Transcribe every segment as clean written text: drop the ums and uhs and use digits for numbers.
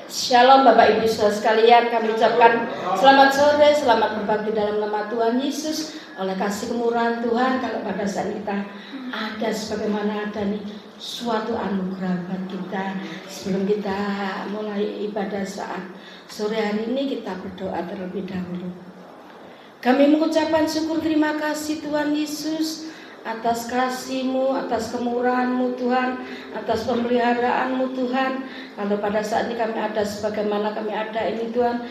Shalom Bapak Ibu Saudara sekalian, kami ucapkan selamat sore, selamat berbakti dalam nama Tuhan Yesus. Oleh kasih kemurahan Tuhan, kalau pada saat kita ada sebagaimana ada nih suatu anugerah buat kita. Sebelum kita mulai ibadah saat sore hari ini, kita berdoa terlebih dahulu. Kami mengucapkan syukur terima kasih Tuhan Yesus atas kasih-Mu, atas kemurahan-Mu Tuhan, atas pemeliharaanmu Tuhan. Kalau pada saat ini kami ada sebagaimana kami ada ini Tuhan,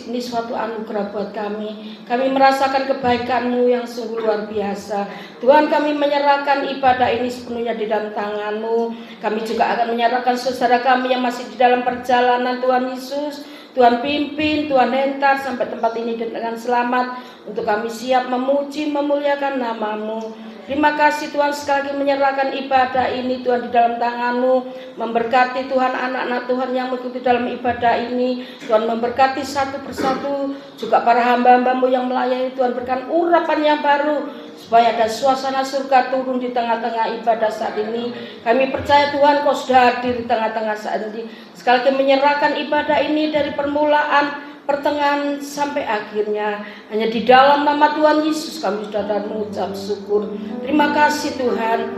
ini suatu anugerah buat kami. Kami merasakan kebaikan-Mu yang sungguh luar biasa. Tuhan, kami menyerahkan ibadah ini sepenuhnya di dalam tangan-Mu. Kami juga akan menyerahkan saudara kami yang masih di dalam perjalanan Tuhan Yesus. Tuhan pimpin, Tuhan hentar sampai tempat ini dengan selamat. Untuk kami siap memuji, memuliakan nama-Mu. Terima kasih Tuhan, sekali lagi menyerahkan ibadah ini Tuhan di dalam tangan-Mu. Memberkati Tuhan anak-anak Tuhan yang mengikuti dalam ibadah ini. Tuhan memberkati satu persatu juga para hamba-hamba-Mu yang melayani. Tuhan berikan urapan yang baru supaya ada suasana surga turun di tengah-tengah ibadah saat ini. Kami percaya Tuhan Kau sudah hadir di tengah-tengah saat ini. Sekali lagi menyerahkan ibadah ini dari permulaan, pertengahan sampai akhirnya. Hanya di dalam nama Tuhan Yesus kami sudah dan mengucap syukur. Terima kasih Tuhan.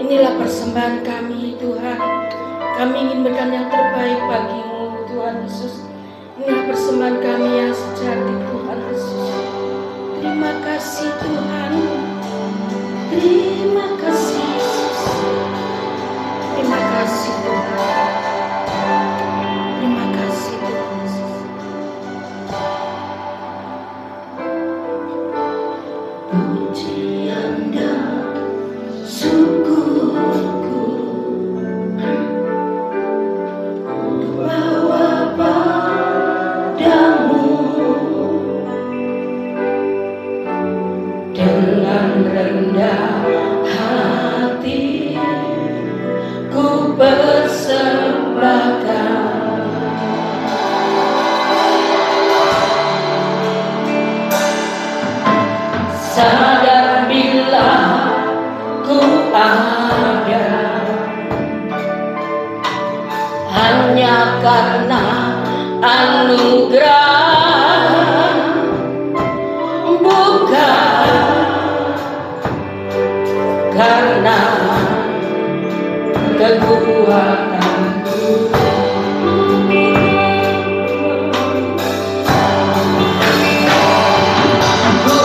Inilah persembahan kami Tuhan. Kami ingin berikan yang terbaik bagi-Mu Tuhan Yesus. Inilah persembahan kami yang sejati Tuhan Yesus. Terima kasih Tuhan. Terima kasih Yesus. Terima kasih Tuhan. Terima kasih Tuhan Yesus. Pujian dan syukurku bawa padamu dengan rendah hati ku persembahkan. Sadar bila ku ada hanya karena anugerah, bukan karena kekuatanku. Ku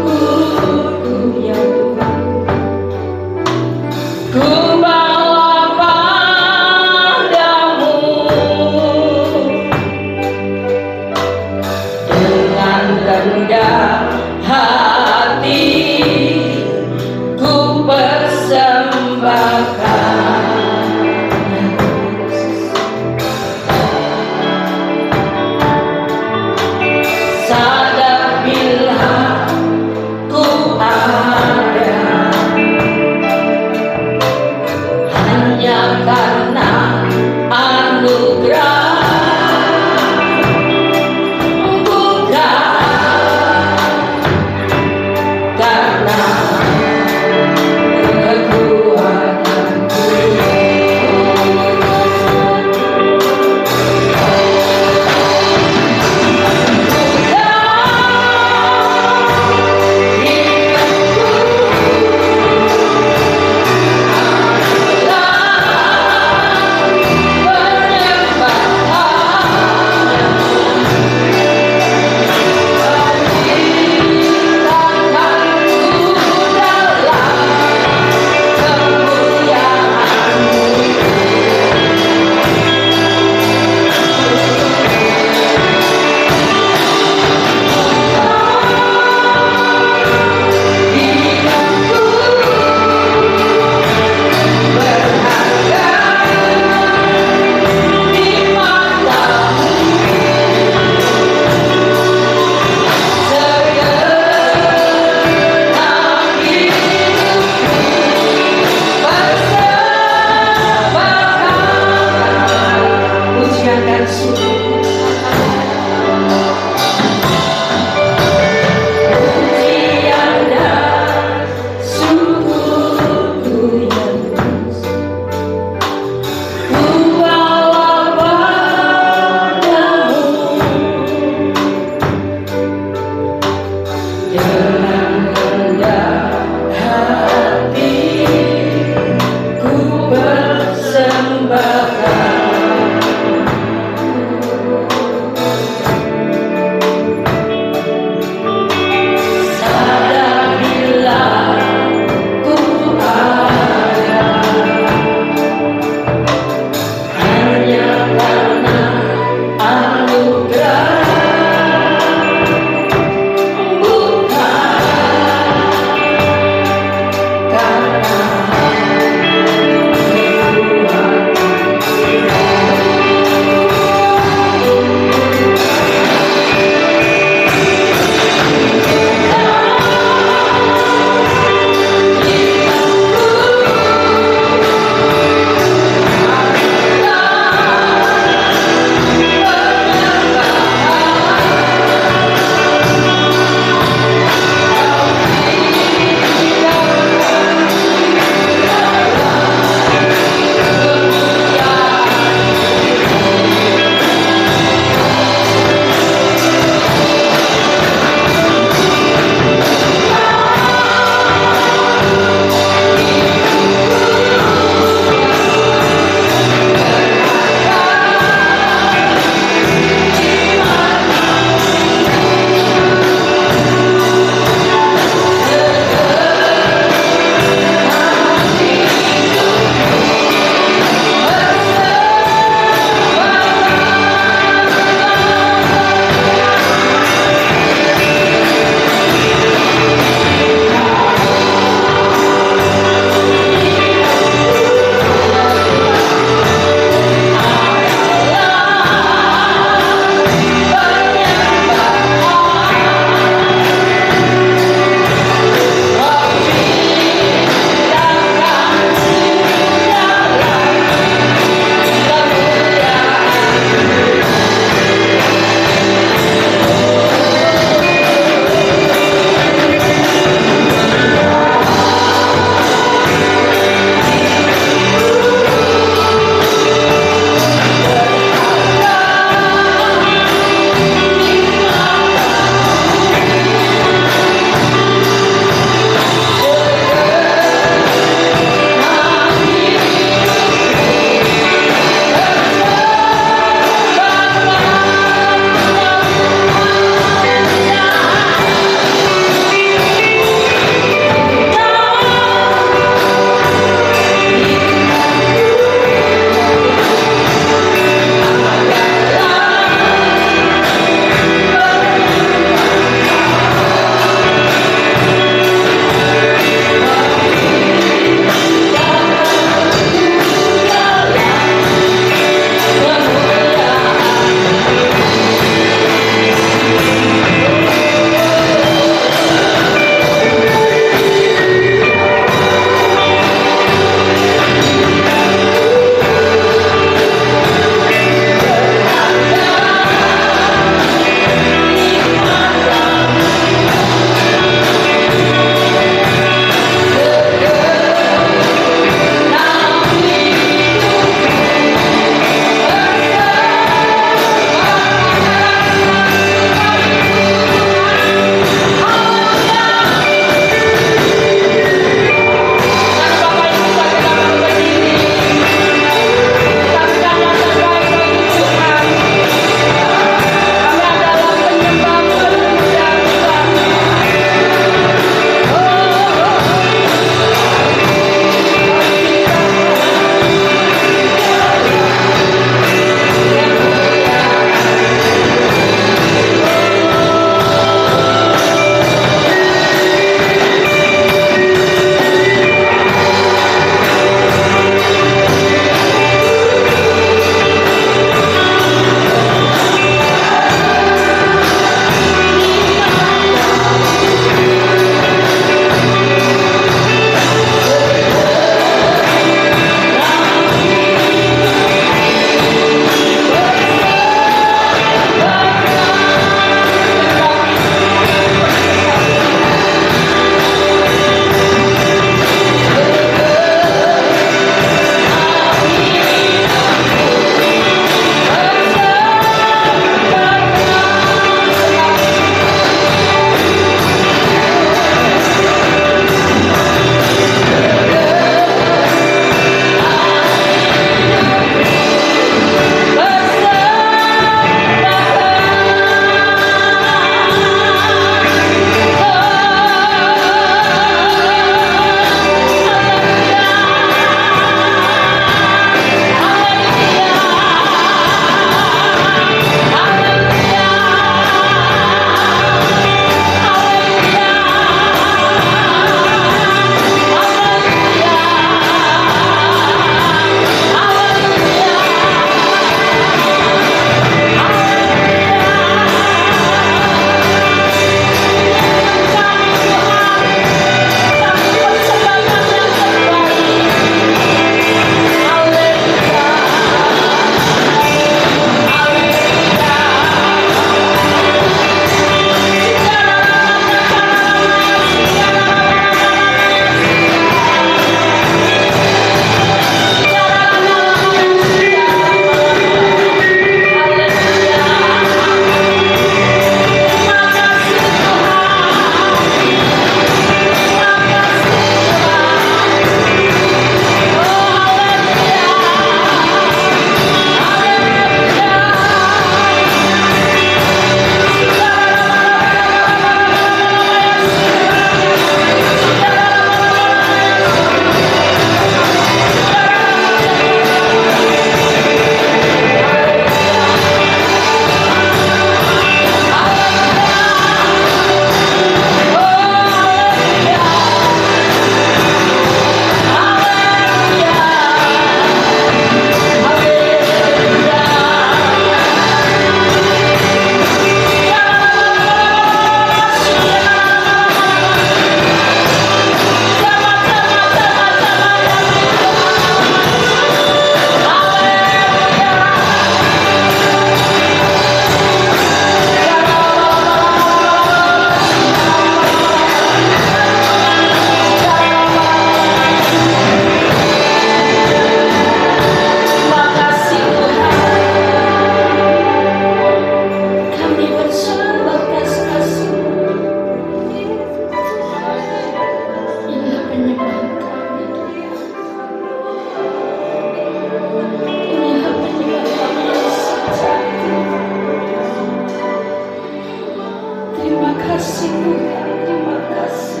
Terima kasih Tuhan, terima kasih.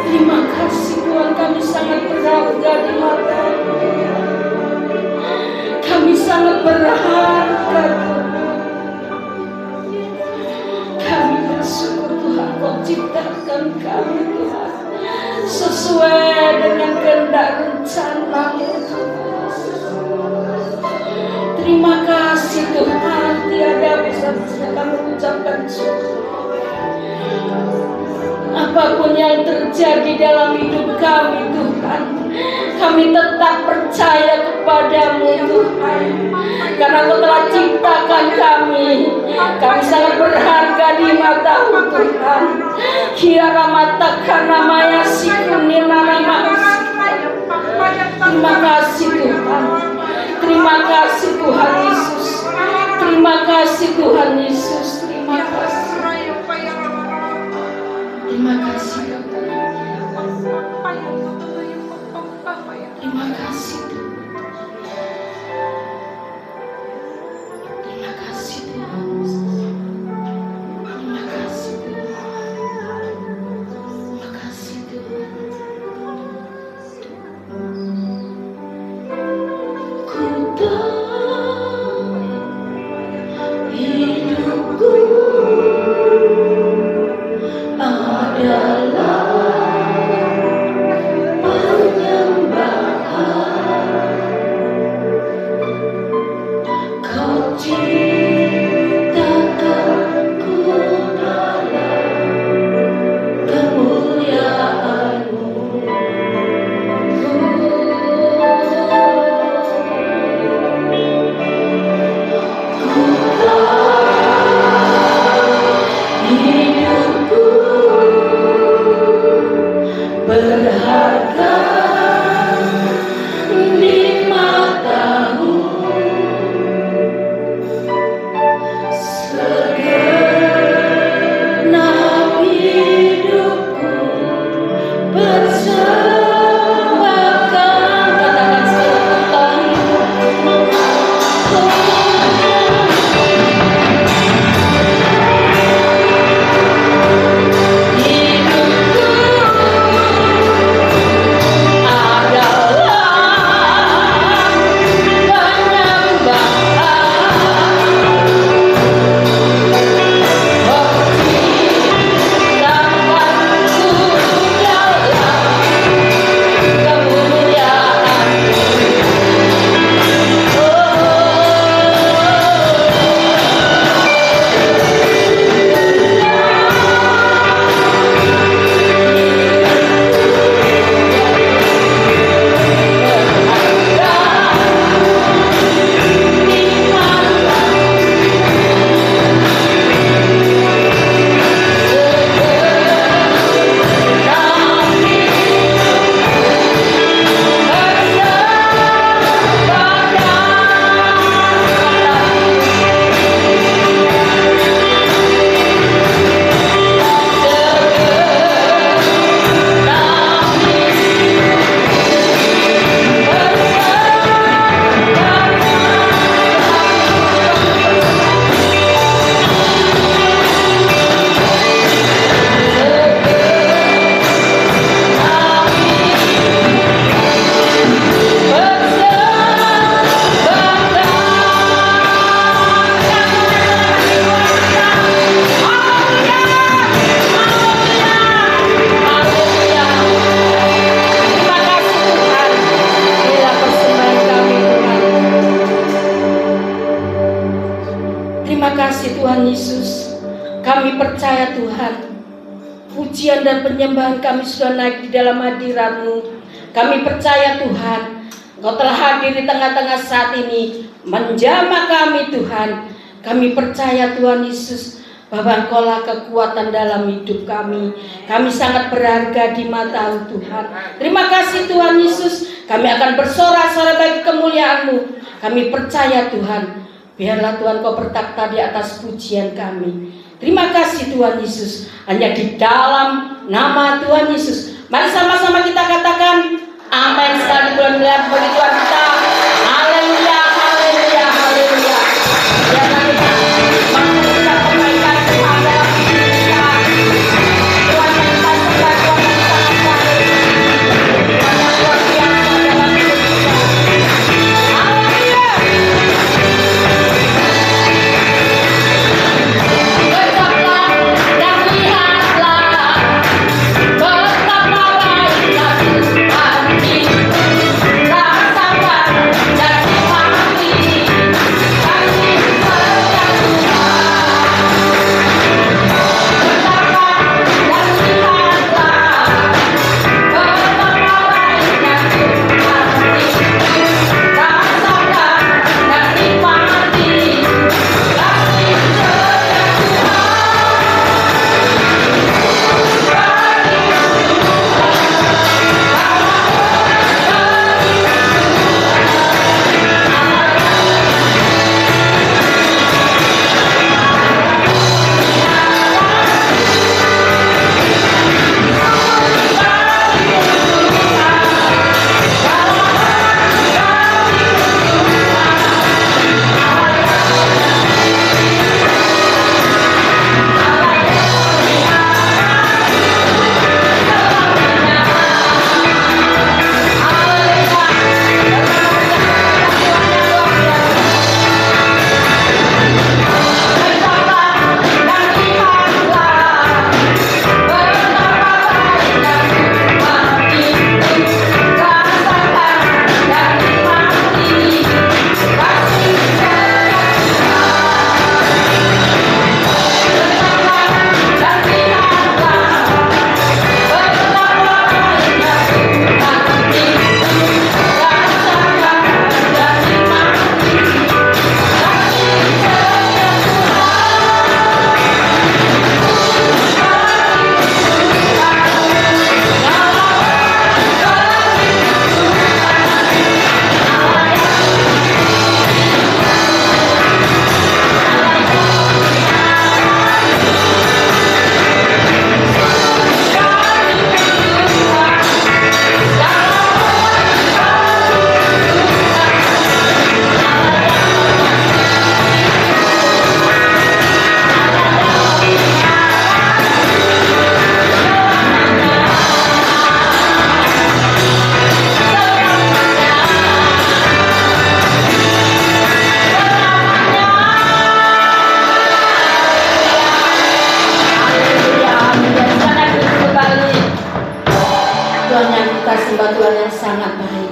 Terima kasih Tuhan, kami sangat berharga di mata-Mu. Kami sangat berharga Tuhan. Kami bersyukur Tuhan, Kau ciptakan kami Tuhan sesuai dengan kehendak rencana-Mu Tuhan. Terima kasih Tuhan, tiada bisa kami ucapkan syukur. Apapun yang terjadi dalam hidup kami Tuhan, kami tetap percaya kepadamu Tuhan, karena Kau telah ciptakan kami. Kami sangat berharga di mata-Mu Tuhan. Kiara mata karena maya sikunin nama. Terima kasih Tuhan. Terima kasih Tuhan Yesus. Terima kasih Tuhan Yesus. Terima kasih. Terima kasih Tuhan. Terima kasih Tuhan. Terima kasih Tuhan. Terima kasih Tuhan. Terima kasih Tuhan. Ku tahu hidupku adalah berharga di mata-Mu. Segenap hidupku persembahkan. Katakan segenap hidupku. Tuhan Yesus, kami percaya Tuhan, pujian dan penyembahan kami sudah naik di dalam hadirat-Mu. Kami percaya Tuhan, Engkau telah hadir di tengah-tengah saat ini, menjamah kami Tuhan. Kami percaya Tuhan Yesus, bahwa Engkau-lah kekuatan dalam hidup kami. Kami sangat berharga di mata-Mu Tuhan. Terima kasih Tuhan Yesus, kami akan bersorak-sorai bagi kemuliaan-Mu. Kami percaya Tuhan, biarlah Tuhan Kau bertakhta di atas pujian kami. Terima kasih Tuhan Yesus. Hanya di dalam nama Tuhan Yesus, mari sama-sama kita katakan amin sekali bulan melihat bagi Tuhan kita. Haleluya, haleluya, haleluya. Biarlah kita mengucapkan firman Tuhan yang sangat baik.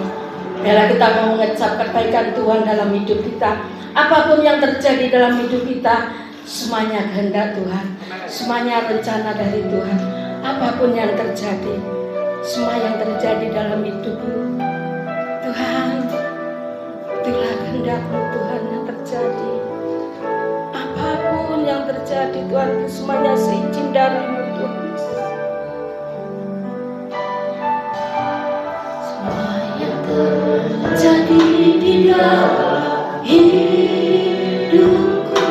Bila kita mau mengecap kebaikan Tuhan dalam hidup kita, apapun yang terjadi dalam hidup kita, semuanya kehendak Tuhan, semuanya rencana dari Tuhan. Apapun yang terjadi, semua yang terjadi dalam hidupmu, Tuhan, itulah kehendak-Mu Tuhan yang terjadi. Apapun yang terjadi Tuhan, semuanya seizin dari-Mu Tuhan. Semua yang terjadi di dalam hidupku,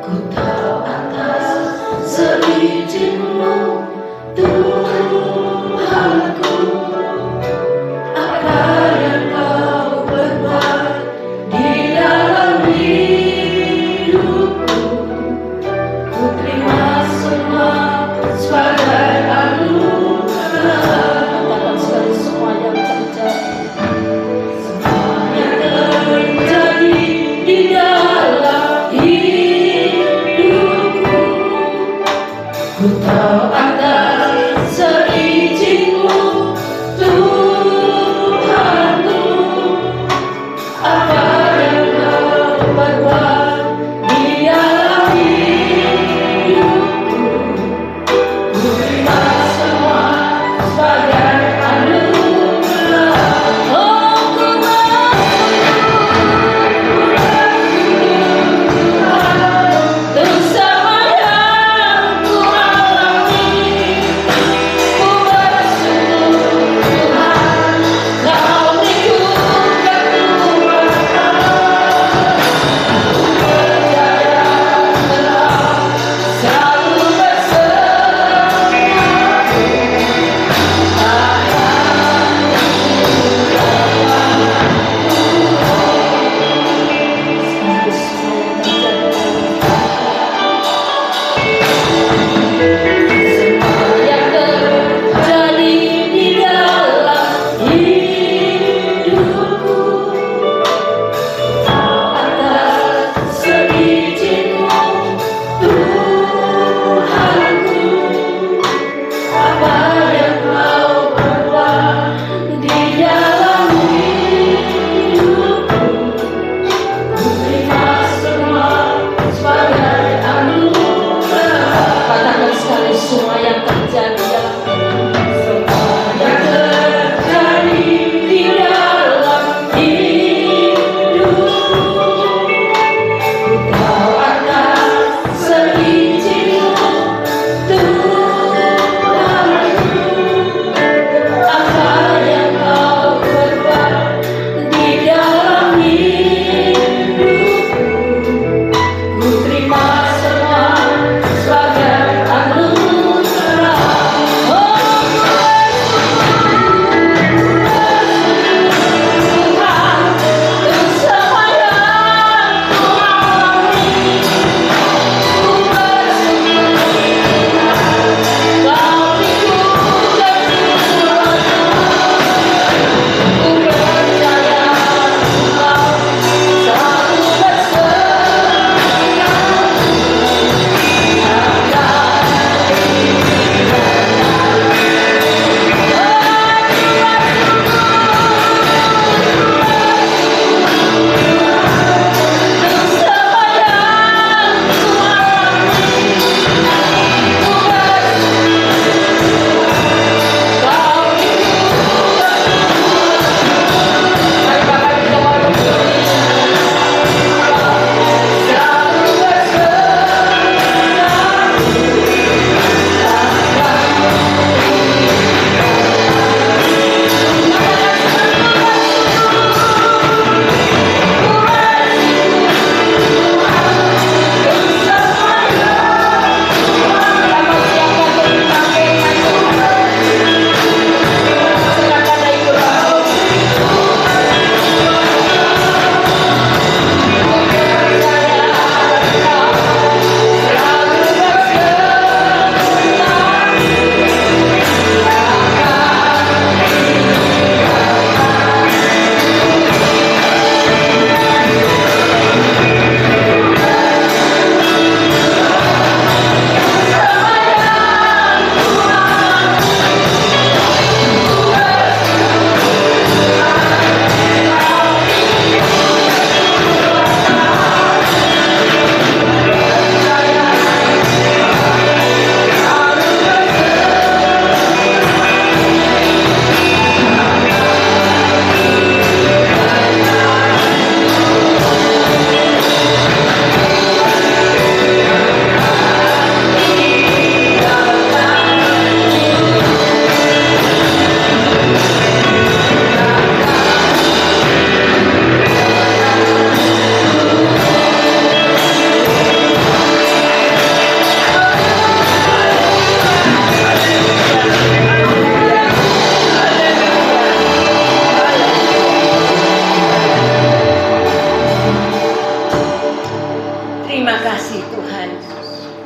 ku tahu atas seizin-Mu Tuhanku. Apa yang Kau berbuat di dalam hidupku, ku terima semua sebagai anugerah. Katakan sekali, semua yang terjadi, semua yang terjadi di dalam hidupku, ku tahu atas seizin-Mu Tuhanku. Apa yang Kau berbuat di dalam hidupku, ku terima semua sebagai anugerah. Oh, ku bersyukur untuk semua yang Ku alami.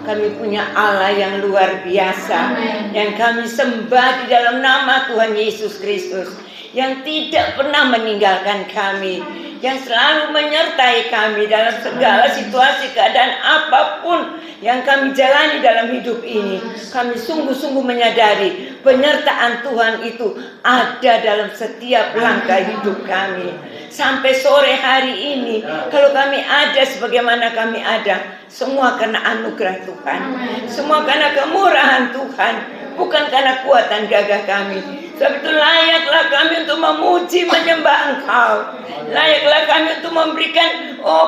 Kami punya Allah yang luar biasa, yang kami sembah di dalam nama Tuhan Yesus Kristus, yang tidak pernah meninggalkan kami, yang selalu menyertai kami dalam segala situasi keadaan apapun yang kami jalani dalam hidup ini. Kami sungguh-sungguh menyadari penyertaan Tuhan itu ada dalam setiap langkah hidup kami. Sampai sore hari ini, kalau kami ada sebagaimana kami ada, semua karena anugerah Tuhan, semua karena kemurahan Tuhan, bukan karena kuatan gagah kami. Sebab itu layaklah kami untuk memuji menyembah Engkau. Layaklah kami untuk memberikan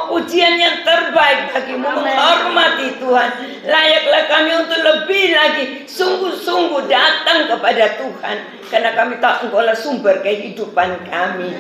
pujian yang terbaik bagimu, menghormati Tuhan. Layaklah kami untuk lebih lagi sungguh-sungguh datang kepada Tuhan, karena kami tahu Engkau adalah sumber kehidupan kami.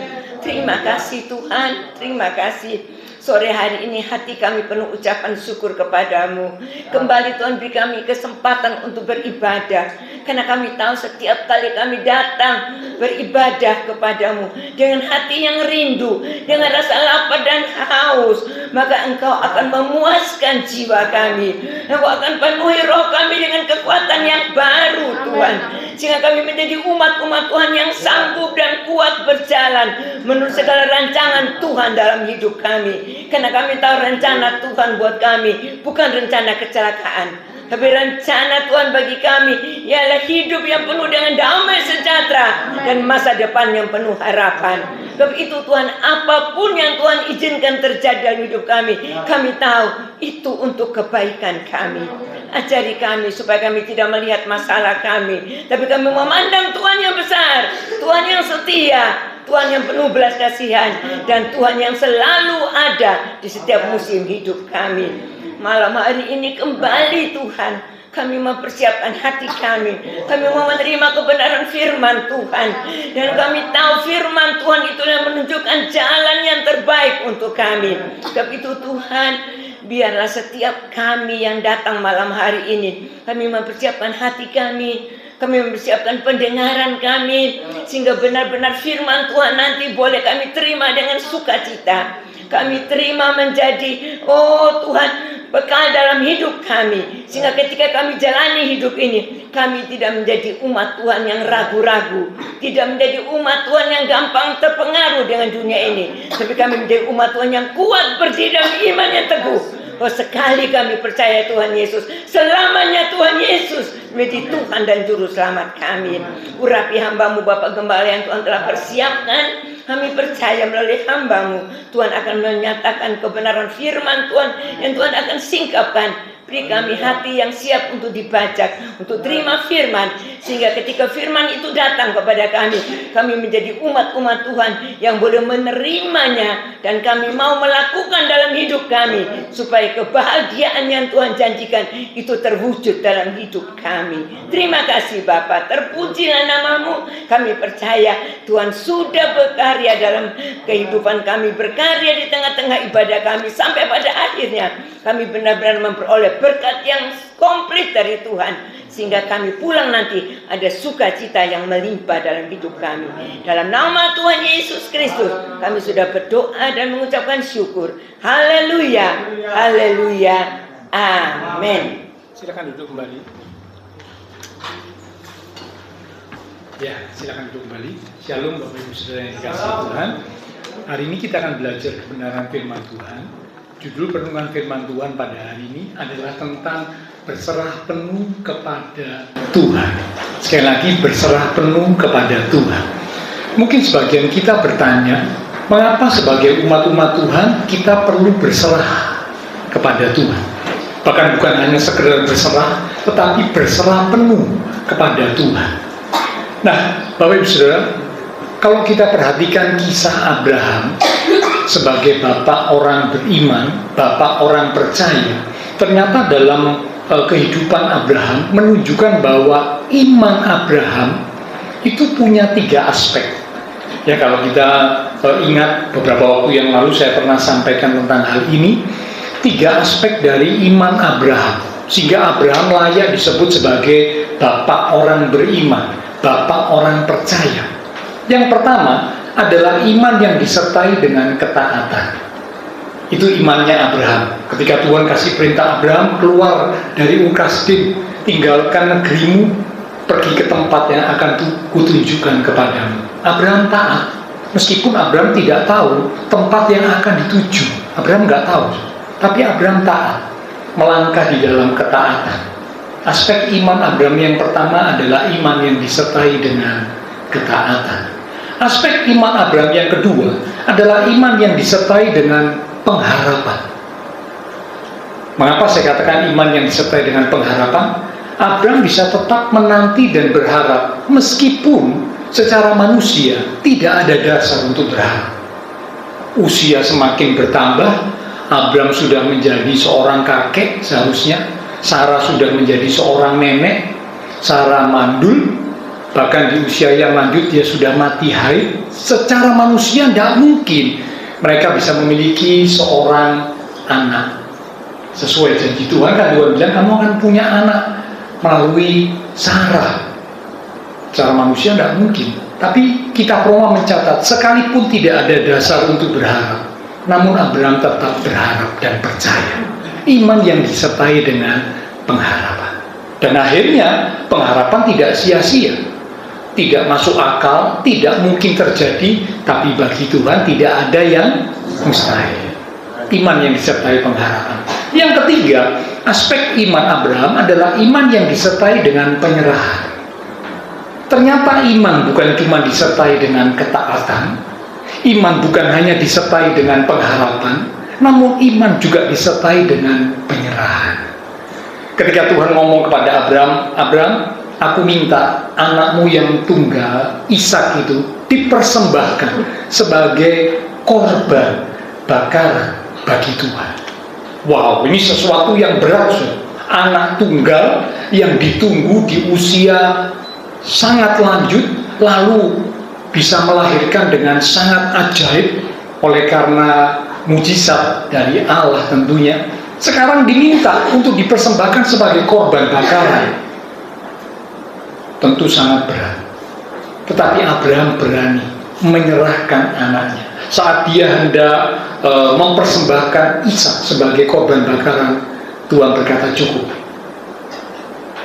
Terima kasih Tuhan, terima kasih. Sore hari ini hati kami penuh ucapan syukur kepadamu. Kembali Tuhan beri kami kesempatan untuk beribadah, karena kami tahu setiap kali kami datang beribadah kepadamu dengan hati yang rindu, dengan rasa lapar dan haus, maka Engkau akan memuaskan jiwa kami. Engkau akan penuhi roh kami dengan kekuatan yang baru Tuhan, sehingga kami menjadi umat-umat Tuhan yang sanggup dan kuat berjalan menurut segala rancangan Tuhan dalam hidup kami. Karena kami tahu rencana Tuhan buat kami bukan rencana kecelakaan, tapi rencana Tuhan bagi kami ialah hidup yang penuh dengan damai sejahtera dan masa depan yang penuh harapan. Sebab itu Tuhan, apapun yang Tuhan izinkan terjadi dalam hidup kami tahu itu untuk kebaikan kami. Ajari kami supaya kami tidak melihat masalah kami, tapi kami memandang Tuhan yang besar, Tuhan yang setia, Tuhan yang penuh belas kasihan, dan Tuhan yang selalu ada di setiap musim hidup kami. Malam hari ini kembali Tuhan, kami mempersiapkan hati kami. Kami mau menerima kebenaran firman Tuhan, dan kami tahu firman Tuhan itu yang menunjukkan jalan yang terbaik untuk kami. Sebab itu Tuhan, biarlah setiap kami yang datang malam hari ini, kami mempersiapkan hati kami, kami mempersiapkan pendengaran kami, sehingga benar-benar firman Tuhan nanti boleh kami terima dengan sukacita. Kami terima menjadi, Tuhan, bekal dalam hidup kami, sehingga ketika kami jalani hidup ini, kami tidak menjadi umat Tuhan yang ragu-ragu, tidak menjadi umat Tuhan yang gampang terpengaruh dengan dunia ini, tapi kami menjadi umat Tuhan yang kuat berdiri dalam iman yang teguh. Sekali kami percaya Tuhan Yesus, selamanya Tuhan Yesus menjadi Tuhan dan Juru Selamat kami. Urapi hamba-Mu Bapak Gembala yang Tuhan telah persiapkan. Kami percaya melalui hamba-Mu Tuhan akan menyatakan kebenaran firman Tuhan yang Tuhan akan singkapkan. Beri kami hati yang siap untuk dibajak, untuk terima firman, sehingga ketika firman itu datang kepada kami menjadi umat-umat Tuhan yang boleh menerimanya, dan kami mau melakukan dalam hidup kami, supaya kebahagiaan yang Tuhan janjikan itu terwujud dalam hidup kami. Terima kasih Bapa, terpujilah nama-Mu. Kami percaya Tuhan sudah berkarya dalam kehidupan kami, berkarya di tengah-tengah ibadah kami, sampai pada akhirnya kami benar-benar memperoleh berkat yang komplit dari Tuhan, sehingga kami pulang nanti ada sukacita yang melimpah dalam hidup kami. Dalam nama Tuhan Yesus Kristus kami sudah berdoa dan mengucapkan syukur. Haleluya, haleluya, amin. Silakan duduk kembali. Ya, silakan duduk kembali. Shalom Bapak Ibu Saudara yang dikasihi Tuhan. Hari ini kita akan belajar kebenaran firman Tuhan. Judul renungan firman Tuhan pada hari ini adalah tentang berserah penuh kepada Tuhan. Sekali lagi, berserah penuh kepada Tuhan. Mungkin sebagian kita bertanya, mengapa sebagai umat-umat Tuhan kita perlu berserah kepada Tuhan? Bahkan bukan hanya sekedar berserah, tetapi berserah penuh kepada Tuhan. Nah, Bapak Ibu Saudara, kalau kita perhatikan kisah Abraham sebagai bapak orang beriman, bapak orang percaya, ternyata dalam kehidupan Abraham menunjukkan bahwa iman Abraham itu punya 3 aspek. Ya, kalau kita ingat beberapa waktu yang lalu saya pernah sampaikan tentang hal ini, 3 aspek dari iman Abraham, sehingga Abraham layak disebut sebagai bapak orang beriman, bapak orang percaya. Yang pertama adalah iman yang disertai dengan ketaatan. Itu imannya Abraham. Ketika Tuhan kasih perintah Abraham, keluar dari Ur Kasdim, tinggalkan negerimu, pergi ke tempat yang akan kutunjukkan kepadamu. Abraham taat, meskipun Abraham tidak tahu tempat yang akan dituju. Abraham nggak tahu, tapi Abraham taat, melangkah di dalam ketaatan. Aspek iman Abraham yang pertama adalah iman yang disertai dengan ketaatan. Aspek iman Abraham yang kedua adalah iman yang disertai dengan pengharapan. Mengapa saya katakan iman yang disertai dengan pengharapan? Abraham bisa tetap menanti dan berharap meskipun secara manusia tidak ada dasar untuk berharap. Usia semakin bertambah, Abraham sudah menjadi seorang kakek seharusnya, Sarah sudah menjadi seorang nenek, Sarah mandul, bahkan di usia yang lanjut dia sudah mati haid. Secara manusia tidak mungkin mereka bisa memiliki seorang anak. Sesuai janji Tuhan, kan Tuhan bilang kamu akan punya anak melalui Sarah. Secara manusia tidak mungkin. Tapi Kitab Roma mencatat, sekalipun tidak ada dasar untuk berharap, namun Abraham tetap berharap dan percaya. Iman yang disertai dengan pengharapan. Dan akhirnya pengharapan tidak sia-sia, tidak masuk akal, tidak mungkin terjadi, tapi bagi Tuhan tidak ada yang mustahil. Iman yang disertai pengharapan. Yang ketiga, aspek iman Abraham adalah iman yang disertai dengan penyerahan. Ternyata iman bukan cuma disertai dengan ketaatan, iman bukan hanya disertai dengan pengharapan, namun iman juga disertai dengan penyerahan. Ketika Tuhan ngomong kepada Abraham, aku minta anakmu yang tunggal, Ishak itu, dipersembahkan sebagai korban bakaran bagi Tuhan. Wow, ini sesuatu yang berat. Anak tunggal yang ditunggu di usia sangat lanjut, lalu bisa melahirkan dengan sangat ajaib oleh karena mujizat dari Allah tentunya. Sekarang diminta untuk dipersembahkan sebagai korban bakaran. Tentu sangat berat. Tetapi Abraham berani menyerahkan anaknya. Saat dia hendak mempersembahkan Ishak sebagai korban bakaran, Tuhan berkata cukup.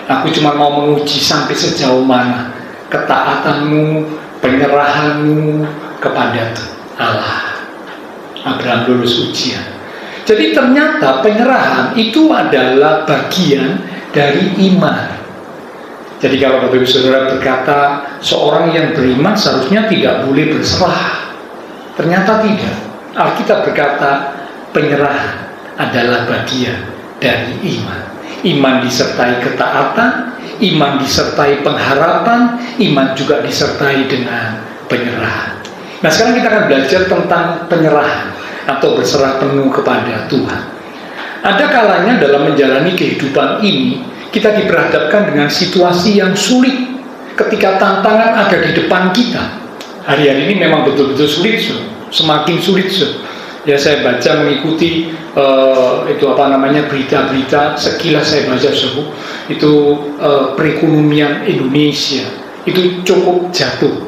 Aku cuma mau menguji sampai sejauh mana ketaatanmu, penyerahanmu kepada Allah. Abraham lulus ujian. Jadi ternyata penyerahan itu adalah bagian dari iman. Jadi kalau Bapak Ibu Saudara berkata seorang yang beriman seharusnya tidak boleh berserah, ternyata tidak. Alkitab berkata penyerahan adalah bagian dari iman. Iman disertai ketaatan, iman disertai pengharapan, iman juga disertai dengan penyerahan. Nah sekarang kita akan belajar tentang penyerahan atau berserah penuh kepada Tuhan. Ada kalanya dalam menjalani kehidupan ini kita diperhadapkan dengan situasi yang sulit. Ketika tantangan ada di depan kita, hari-hari ini memang betul-betul sulit, semakin sulit. Ya saya baca mengikuti berita-berita, sekilas saya baca itu perekonomian Indonesia itu cukup jatuh.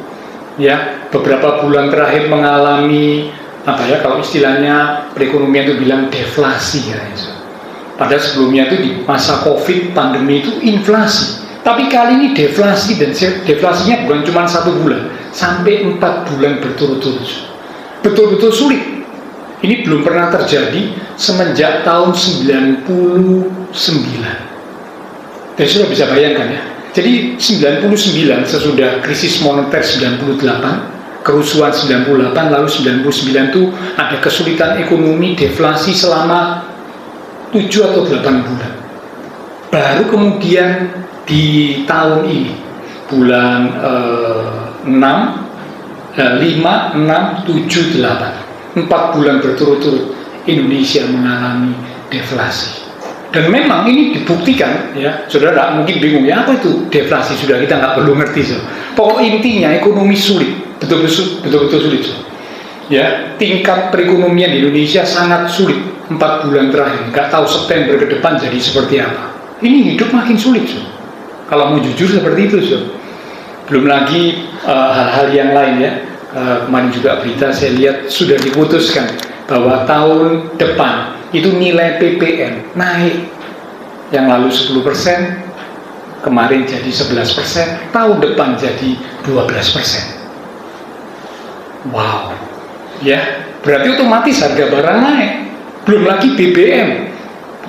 Ya, beberapa bulan terakhir mengalami kalau istilahnya perekonomian itu bilang deflasi ya. Padahal sebelumnya itu di masa Covid pandemi itu inflasi. Tapi kali ini deflasi, dan deflasinya bukan cuma 1 bulan, sampai 4 bulan berturut-turut. Betul-betul sulit. Ini belum pernah terjadi semenjak tahun 99. Dan sudah bisa bayangkan ya. Jadi 99 sesudah krisis moneter 98, kerusuhan 98, lalu 99 itu ada kesulitan ekonomi, deflasi selama 7 atau 8 bulan. Baru kemudian di tahun ini, bulan 6, 5, 6, 7, 8, 4 bulan berturut-turut Indonesia mengalami deflasi. Dan memang ini dibuktikan ya, saudara tidak mungkin bingung ya apa itu deflasi, sudah kita nggak perlu ngerti. Pokok intinya ekonomi sulit, betul-betul sulit. Ya, tingkat perekonomian di Indonesia sangat sulit 4 bulan terakhir. Nggak tahu September ke depan jadi seperti apa. Ini hidup makin sulit. Kalau mau jujur seperti itu. Belum lagi hal-hal yang lain ya. Kemarin juga berita saya lihat sudah diputuskan bahwa tahun depan itu nilai PPN naik. Yang lalu 10%, kemarin jadi 11%, tahun depan jadi 12%. Wow, ya, berarti otomatis harga barang naik. Belum lagi BBM,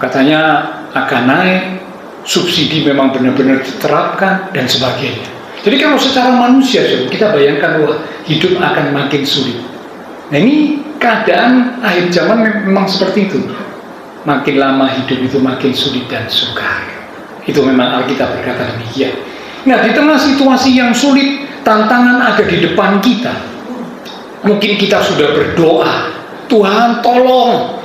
katanya akan naik, subsidi memang benar-benar diterapkan, dan sebagainya. Jadi kalau secara manusia, kita bayangkan, wah, hidup akan makin sulit. Nah, ini keadaan akhir zaman memang seperti itu. Makin lama hidup itu makin sulit dan sukar. Itu memang Alkitab berkata demikian. Nah, di tengah situasi yang sulit, tantangan ada di depan kita. Mungkin kita sudah berdoa, Tuhan tolong,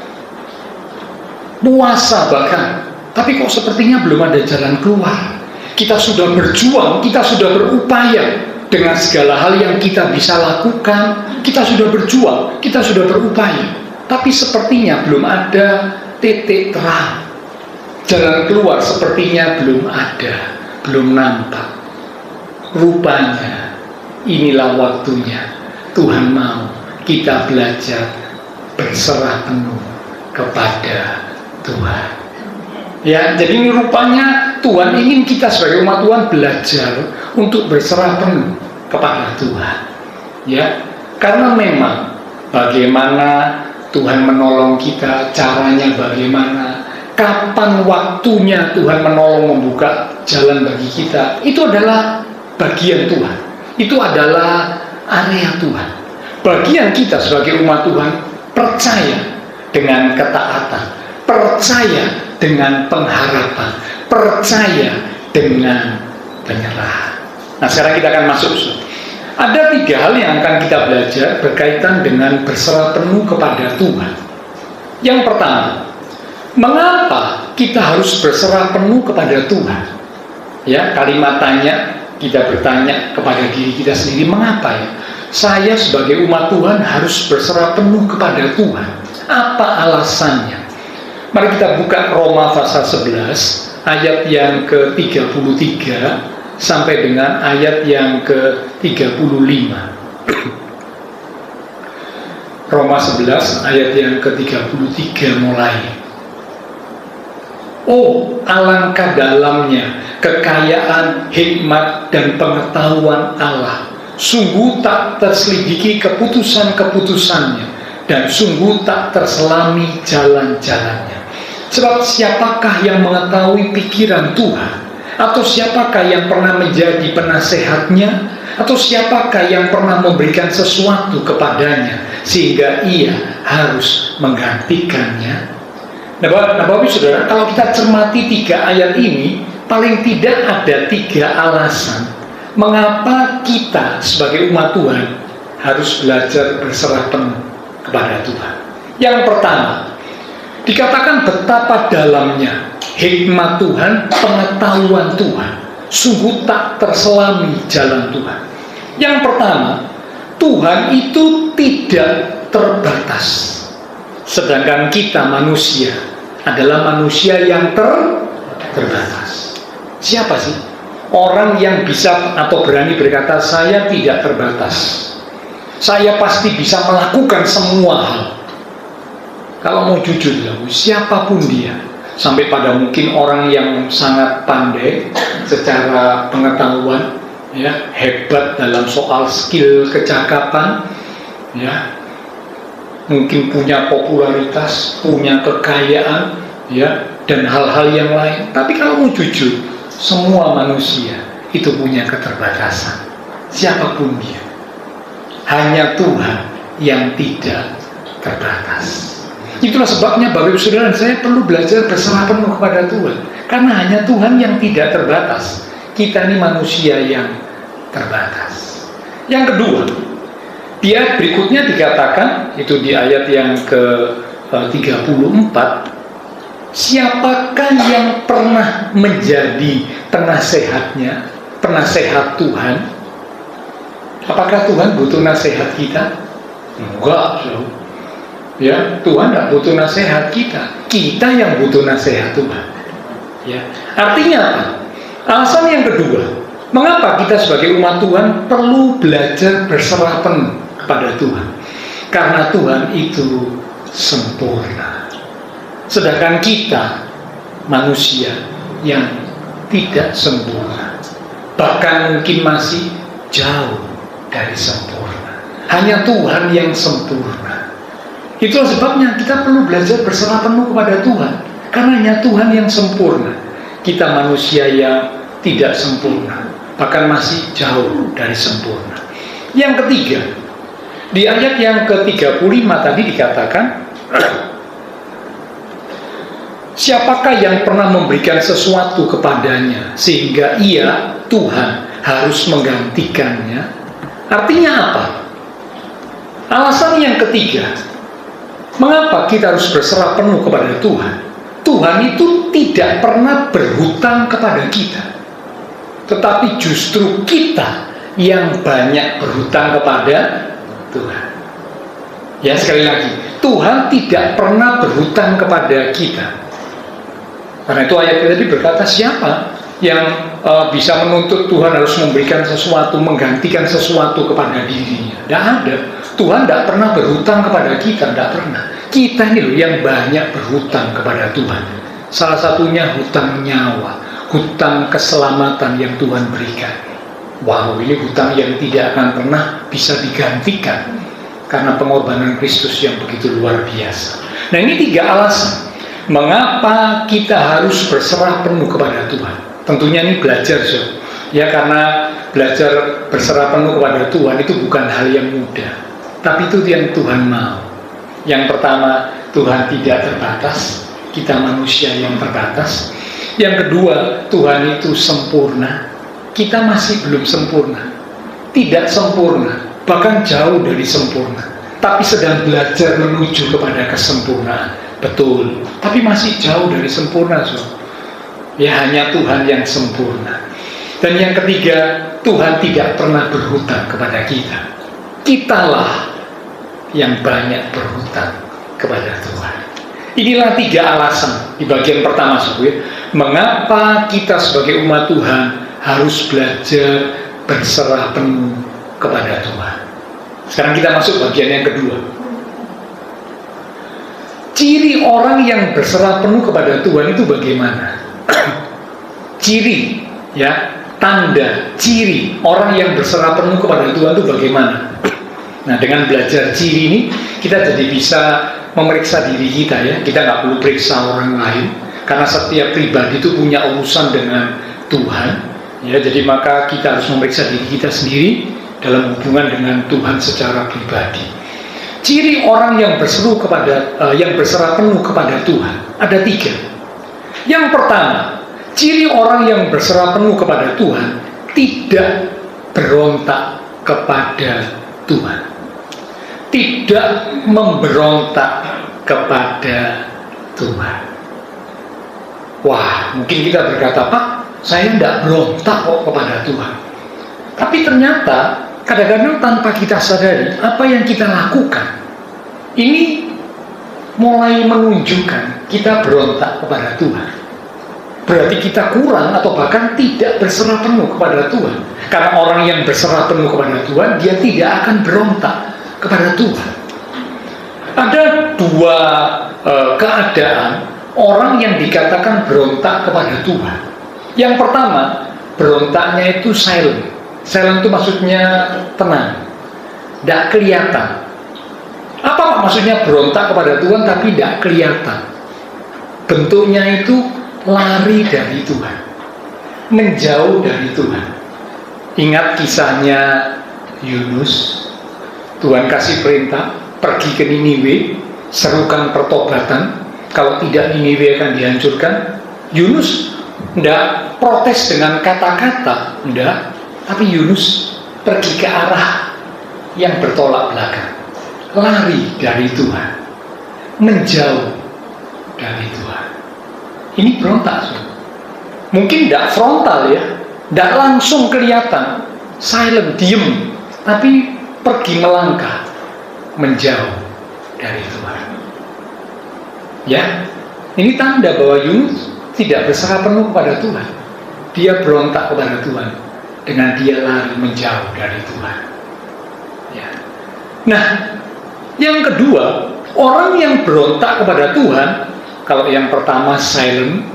puasa bahkan, tapi kok sepertinya belum ada jalan keluar. Kita sudah berjuang, kita sudah berupaya dengan segala hal yang kita bisa lakukan. Kita sudah berjuang, kita sudah berupaya, tapi sepertinya belum ada titik terang. Jalan keluar sepertinya belum ada, belum nampak. Rupanya inilah waktunya Tuhan mau kita belajar berserah penuh kepada Tuhan. Ya, jadi ini rupanya Tuhan ingin kita sebagai umat Tuhan belajar untuk berserah penuh kepada Tuhan. Ya, karena memang bagaimana Tuhan menolong kita, caranya bagaimana, kapan waktunya Tuhan menolong membuka jalan bagi kita, itu adalah bagian Tuhan. Itu adalah area Tuhan. Bagian kita sebagai umat Tuhan percaya dengan ketaatan, percaya dengan pengharapan, percaya dengan penyerahan. Nah, sekarang kita akan masuk. Ada 3 hal yang akan kita belajar berkaitan dengan berserah penuh kepada Tuhan. Yang pertama, mengapa kita harus berserah penuh kepada Tuhan? Ya, kalimat tanya, kita bertanya kepada diri kita sendiri, mengapa ya? Saya sebagai umat Tuhan harus berserah penuh kepada Tuhan. Apa alasannya? Mari kita buka Roma pasal 11 ayat yang ke-33 sampai dengan ayat yang ke-35. Roma 11 ayat yang ke-33 mulai. Oh, alangkah dalamnya kekayaan, hikmat, dan pengetahuan Allah. Sungguh tak terselidiki keputusan-keputusannya, dan sungguh tak terselami jalan-jalannya. Sebab siapakah yang mengetahui pikiran Tuhan? Atau siapakah yang pernah menjadi penasehatnya? Atau siapakah yang pernah memberikan sesuatu kepadanya sehingga ia harus menggantikannya? Nah, Bapak Ibu Saudara, kalau kita cermati 3 ayat ini, paling tidak ada 3 alasan mengapa kita sebagai umat Tuhan harus belajar berserah penuh kepada Tuhan. Yang pertama, dikatakan betapa dalamnya hikmat Tuhan, pengetahuan Tuhan, sungguh tak terselami jalan Tuhan. Yang pertama, Tuhan itu tidak terbatas. Sedangkan kita manusia adalah manusia yang terbatas. Siapa sih orang yang bisa atau berani berkata saya tidak terbatas? Saya pasti bisa melakukan semua hal. Kalau mau jujur, siapapun dia, sampai pada mungkin orang yang sangat pandai secara pengetahuan, ya, hebat dalam soal skill kecakapan, ya, mungkin punya popularitas, punya kekayaan, ya, dan hal-hal yang lain. Tapi kalau mau jujur, semua manusia itu punya keterbatasan. Siapapun dia, hanya Tuhan yang tidak terbatas. Itulah sebabnya Bapak Ibu Saudara, saya perlu belajar berserah penuh kepada Tuhan, karena hanya Tuhan yang tidak terbatas. Kita ini manusia yang terbatas. Yang kedua, di ayat berikutnya dikatakan, itu di ayat yang ke-34, siapakah yang pernah menjadi penasehatnya, penasehat Tuhan? Apakah Tuhan butuh nasihat kita? Enggak, ya, Tuhan tidak butuh nasihat kita yang butuh nasihat Tuhan. Ya, artinya apa? Alasan yang kedua, mengapa kita sebagai umat Tuhan perlu belajar berserah penuh kepada Tuhan? Karena Tuhan itu sempurna. Sedangkan kita manusia yang tidak sempurna, bahkan mungkin masih jauh dari sempurna. Hanya Tuhan yang sempurna. Itulah sebabnya kita perlu belajar berserah penuh kepada Tuhan, karena hanya Tuhan yang sempurna. Kita manusia yang tidak sempurna, bahkan masih jauh dari sempurna. Yang ketiga, di ayat yang ke-35 tadi dikatakan, siapakah yang pernah memberikan sesuatu kepadanya sehingga ia, Tuhan, harus menggantikannya? Artinya apa? Alasan yang ketiga, mengapa kita harus berserah penuh kepada Tuhan? Tuhan itu tidak pernah berhutang kepada kita, tetapi justru kita yang banyak berhutang kepada Tuhan. Ya, sekali lagi, Tuhan tidak pernah berhutang kepada kita. Karena itu ayat tadi berkata, siapa yang bisa menuntut Tuhan harus memberikan sesuatu, menggantikan sesuatu kepada dirinya? Tidak ada. Tuhan tidak pernah berhutang kepada kita, tidak pernah. Kita ini loh yang banyak berhutang kepada Tuhan. Salah satunya hutang nyawa, hutang keselamatan yang Tuhan berikan. Wow, ini hutang yang tidak akan pernah bisa digantikan karena pengorbanan Kristus yang begitu luar biasa. Nah, ini 3 alasan mengapa kita harus berserah penuh kepada Tuhan. Tentunya ini belajar, ya, karena belajar berserah penuh kepada Tuhan itu bukan hal yang mudah, tapi itu yang Tuhan mau. Yang pertama, Tuhan tidak terbatas, kita manusia yang terbatas. Yang kedua, Tuhan itu sempurna, kita masih belum sempurna, tidak sempurna, bahkan jauh dari sempurna, tapi sedang belajar menuju kepada kesempurnaan. Betul, tapi masih jauh dari sempurna. Ya, hanya Tuhan yang sempurna. Dan yang ketiga, Tuhan tidak pernah berhutang kepada kita. Kitalah yang banyak berhutang kepada Tuhan. Inilah 3 alasan di bagian pertama, mengapa kita sebagai umat Tuhan harus belajar berserah penuh kepada Tuhan. Sekarang kita masuk bagian yang kedua. Ciri orang yang berserah penuh kepada Tuhan itu bagaimana? Ciri, ya, tanda, ciri orang yang berserah penuh kepada Tuhan itu bagaimana? Nah, dengan belajar ciri ini, kita jadi bisa memeriksa diri kita, ya. Kita nggak perlu periksa orang lain, karena setiap pribadi itu punya urusan dengan Tuhan, ya. Jadi maka kita harus memeriksa diri kita sendiri dalam hubungan dengan Tuhan secara pribadi. Ciri orang yang berserah penuh kepada Tuhan ada 3. Yang pertama, ciri orang yang berserah penuh kepada Tuhan tidak berontak kepada Tuhan, tidak memberontak kepada Tuhan. Wah, mungkin kita berkata, Pak, saya tidak berontak kok kepada Tuhan. Tapi ternyata kadang-kadang tanpa kita sadari, apa yang kita lakukan ini mulai menunjukkan kita berontak kepada Tuhan. Berarti kita kurang atau bahkan tidak berserah penuh kepada Tuhan. Karena orang yang berserah penuh kepada Tuhan, dia tidak akan berontak kepada Tuhan. Ada 2 keadaan orang yang dikatakan berontak kepada Tuhan. Yang pertama, berontaknya itu silent. Silent itu maksudnya tenang, tidak kelihatan. Apa maksudnya berontak kepada Tuhan tapi tidak kelihatan? Bentuknya itu lari dari Tuhan, menjauh dari Tuhan. Ingat kisahnya Yunus. Tuhan kasih perintah pergi ke Niniwe, serukan pertobatan, kalau tidak Niniwe akan dihancurkan. Yunus tidak protes dengan kata-kata, tidak, tapi Yunus pergi ke arah yang bertolak belakang, lari dari Tuhan, menjauh dari Tuhan. Ini berontak. Mungkin tidak frontal, ya, tidak langsung kelihatan, silent, diem, tapi pergi melangkah, menjauh dari Tuhan. Ya, ini tanda bahwa Yunus tidak berserah penuh kepada Tuhan. Dia berontak kepada Tuhan dengan dia lari menjauh dari Tuhan. Ya. Nah, yang kedua, Orang yang berontak kepada Tuhan, kalau yang pertama silent,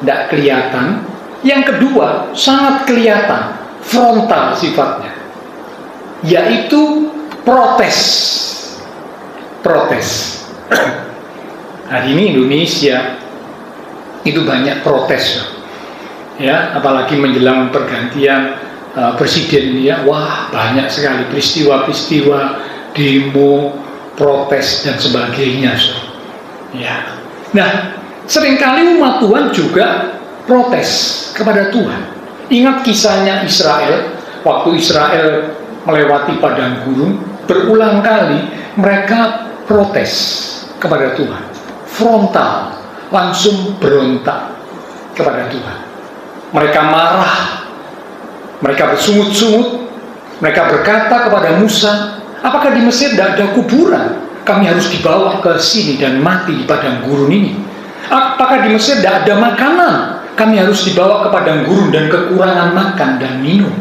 tidak kelihatan. Yang kedua sangat kelihatan, frontal sifatnya, yaitu protes. Hari ini Indonesia itu banyak protes, ya, apalagi menjelang pergantian presiden ini, ya, wah banyak sekali peristiwa-peristiwa demo, protes dan sebagainya, ya. Nah, seringkali umat Tuhan juga protes kepada Tuhan. Ingat kisahnya Israel, waktu Israel melewati padang gurun, berulang kali mereka protes kepada Tuhan, frontal, langsung berontak kepada Tuhan. Mereka marah, mereka bersungut-sungut, mereka berkata kepada Musa, apakah di Mesir tidak ada kuburan? Kami harus dibawa ke sini dan mati di padang gurun ini. Apakah di Mesir tidak ada makanan? Kami harus dibawa ke padang gurun dan kekurangan makan dan minum,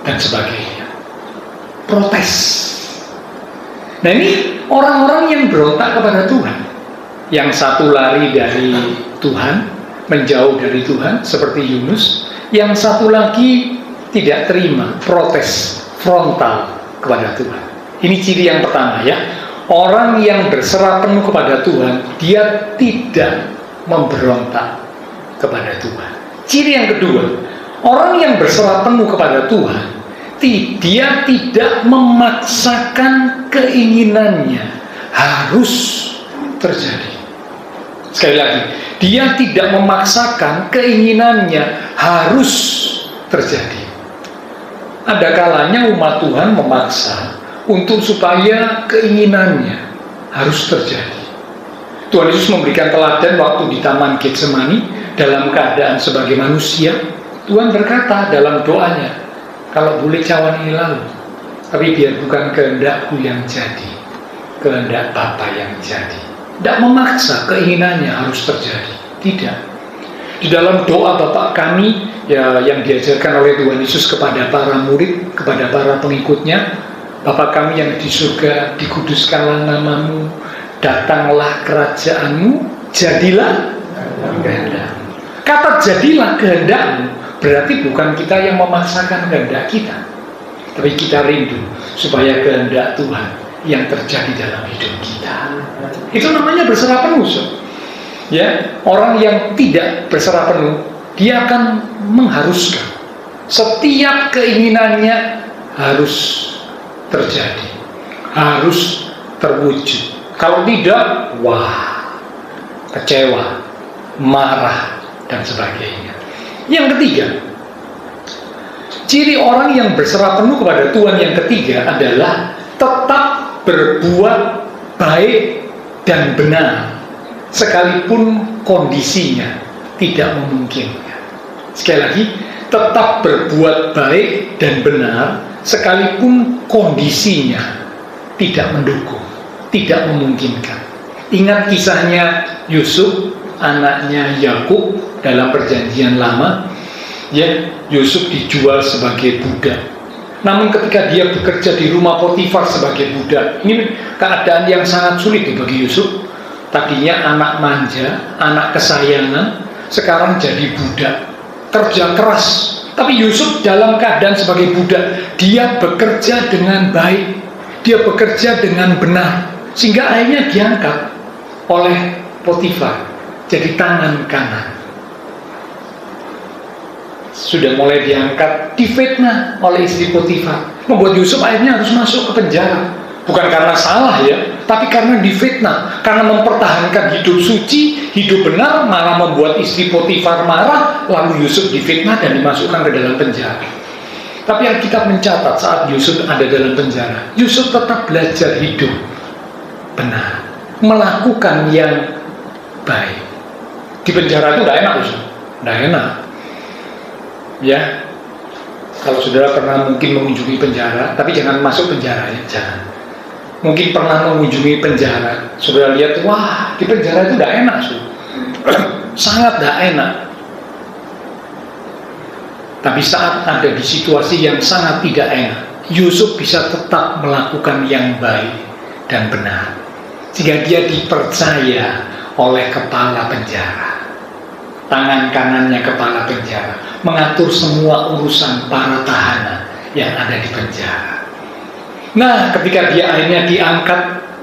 dan sebagainya. Protes. Nah, ini orang-orang yang berontak kepada Tuhan. Yang satu lari dari Tuhan, menjauh dari Tuhan seperti Yunus. Yang satu lagi tidak terima, protes frontal kepada Tuhan. Ini ciri yang pertama, ya. Orang yang berserah penuh kepada Tuhan, dia tidak memberontak kepada Tuhan. Ciri yang kedua, orang yang berserah penuh kepada Tuhan, dia tidak memaksakan keinginannya harus terjadi. Sekali lagi, dia tidak memaksakan keinginannya harus terjadi. Ada kalanya umat Tuhan memaksa untuk supaya keinginannya harus terjadi. Tuhan Yesus memberikan teladan waktu di Taman Getsemani dalam keadaan sebagai manusia. Tuhan berkata dalam doanya, kalau boleh cawan ini lalu, tapi biar bukan kehendakku yang jadi, kehendak Bapa yang jadi. Tidak memaksa keinginannya harus terjadi, tidak. Di dalam doa Bapa kami, ya, yang diajarkan oleh Tuhan Yesus kepada para murid, kepada para pengikutnya, Bapa kami yang di surga, dikuduskanlah namamu, datanglah kerajaanmu, jadilah kehendakmu. Kata jadilah kehendakmu berarti bukan kita yang memaksakan kehendak kita, tapi kita rindu supaya kehendak Tuhan yang terjadi dalam hidup kita. Itu namanya berserah penuh, ya. Orang yang tidak berserah penuh, dia akan mengharuskan setiap keinginannya harus terjadi, harus terwujud. Kalau tidak, wah, kecewa, marah, dan sebagainya. Yang ketiga, ciri orang yang berserah penuh kepada Tuhan yang ketiga adalah tetap berbuat baik dan benar, sekalipun kondisinya tidak memungkinkan. Sekali lagi, tetap berbuat baik dan benar, sekalipun kondisinya tidak mendukung, tidak memungkinkan. Ingat kisahnya Yusuf, anaknya Yakub dalam perjanjian lama, ya. Yusuf dijual sebagai budak. Namun ketika dia bekerja di rumah Potifar sebagai budak, ini keadaan yang sangat sulit bagi Yusuf. Tadinya anak manja, anak kesayangan, sekarang jadi budak, kerja keras. Tapi Yusuf dalam keadaan sebagai budak, dia bekerja dengan baik, dia bekerja dengan benar, sehingga akhirnya diangkat oleh Potifar jadi tangan kanan. Sudah mulai diangkat, difitnah oleh istri Potifar, membuat Yusuf akhirnya harus masuk ke penjara. Bukan karena salah, ya, tapi karena difitnah, karena mempertahankan hidup suci, hidup benar, malah membuat istri Potifar marah, lalu Yusuf difitnah dan dimasukkan ke dalam penjara. Tapi Alkitab mencatat saat Yusuf ada dalam penjara, Yusuf tetap belajar hidup benar, melakukan yang baik. Di penjara itu tidak enak, Yusuf, tidak enak. Ya, kalau saudara pernah mungkin mengunjungi penjara, tapi jangan masuk penjara, ya, jangan. Mungkin pernah mengunjungi penjara, saudara lihat, wah, di penjara itu tidak enak, sangat tidak enak. Tapi saat ada di situasi yang sangat tidak enak, Yusuf bisa tetap melakukan yang baik dan benar. sehingga dia dipercaya oleh kepala penjara. Tangan kanannya kepala penjara mengatur semua urusan para tahanan yang ada di penjara. Nah, ketika dia akhirnya diangkat,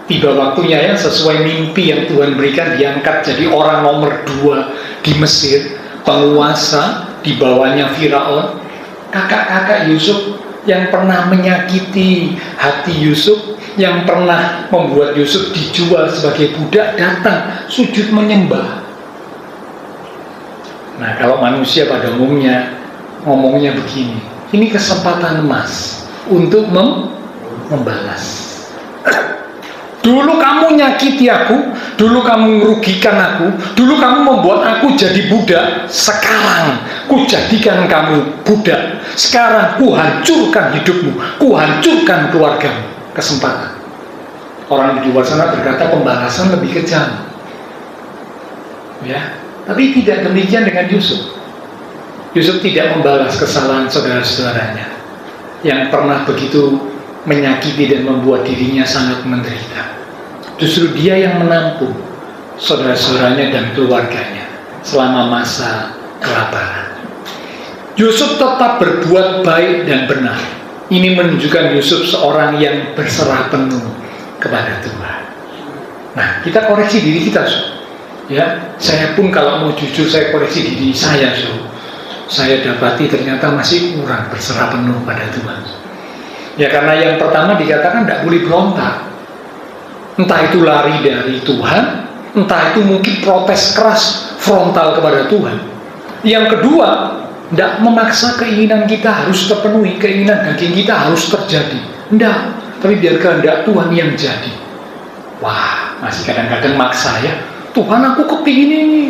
tiba waktunya ya, sesuai mimpi yang Tuhan berikan, diangkat jadi orang nomor 2 di Mesir, penguasa di bawahnya Firaun. Kakak-kakak Yusuf yang pernah menyakiti hati Yusuf, yang pernah membuat Yusuf dijual sebagai budak, datang sujud menyembah. Nah, kalau manusia pada umumnya ngomongnya begini, ini kesempatan emas untuk membalas. Dulu kamu nyakiti aku, dulu kamu merugikan aku, dulu kamu membuat aku jadi budak. Sekarang ku jadikan kamu budak. Sekarang ku hancurkan hidupmu, ku hancurkan keluargamu. Kesempatan. Orang di luar sana berkata pembalasan lebih kejam. Ya, tapi tidak demikian dengan Yusuf. Yusuf tidak membalas kesalahan saudara-saudaranya yang pernah begitu menyakiti dan membuat dirinya sangat menderita. Justru dia yang menampung saudara-saudaranya dan keluarganya selama masa kelaparan. Yusuf tetap berbuat baik dan benar. Ini menunjukkan Yusuf seorang yang berserah penuh kepada Tuhan. Nah, kita koreksi diri kita, ya. Saya pun kalau mau jujur, saya koreksi diri saya, saya dapati ternyata masih kurang berserah penuh pada Tuhan. Ya, karena yang pertama dikatakan tidak boleh berontak. Entah itu lari dari Tuhan, entah itu mungkin protes keras frontal kepada Tuhan. Yang kedua, tidak memaksa keinginan kita harus terpenuhi, keinginan daging kita harus terjadi. Tidak, tapi biar kehendak Tuhan yang jadi. Wah, masih kadang-kadang maksa ya. Tuhan, aku kepingin ini.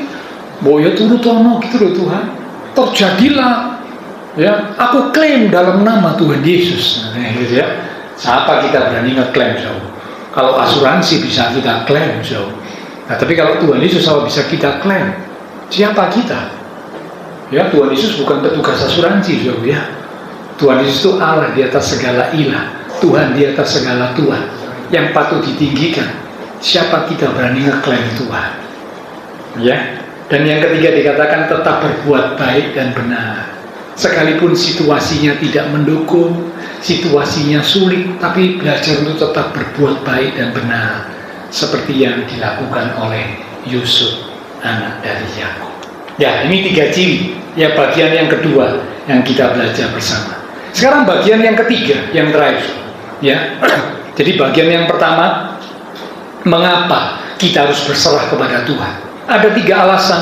Boyo turut tono gitu loh Tuhan. Terjadilah. Ya, aku klaim dalam nama Tuhan Yesus. Nah, gitu ya. Siapa kita berani ngeklaim, Kalau asuransi bisa kita klaim, Nah, tapi kalau Tuhan Yesus apa bisa kita klaim? Siapa kita? Ya, Tuhan Yesus bukan petugas asuransi, ya. Tuhan Yesus itu Allah di atas segala ilah, Tuhan di atas segala Tuhan yang patut ditinggikan. Siapa kita berani ngeklaim Tuhan? Ya. Dan yang ketiga dikatakan tetap berbuat baik dan benar. Sekalipun situasinya tidak mendukung, situasinya sulit, tapi belajar untuk tetap berbuat baik dan benar, seperti yang dilakukan oleh Yusuf, anak dari Yakub. Ya, ini 3 ciri. Ya, bagian yang kedua yang kita belajar bersama. Sekarang bagian yang ketiga, yang terakhir. Ya, jadi bagian yang pertama, mengapa kita harus berserah kepada Tuhan? Ada 3 alasan.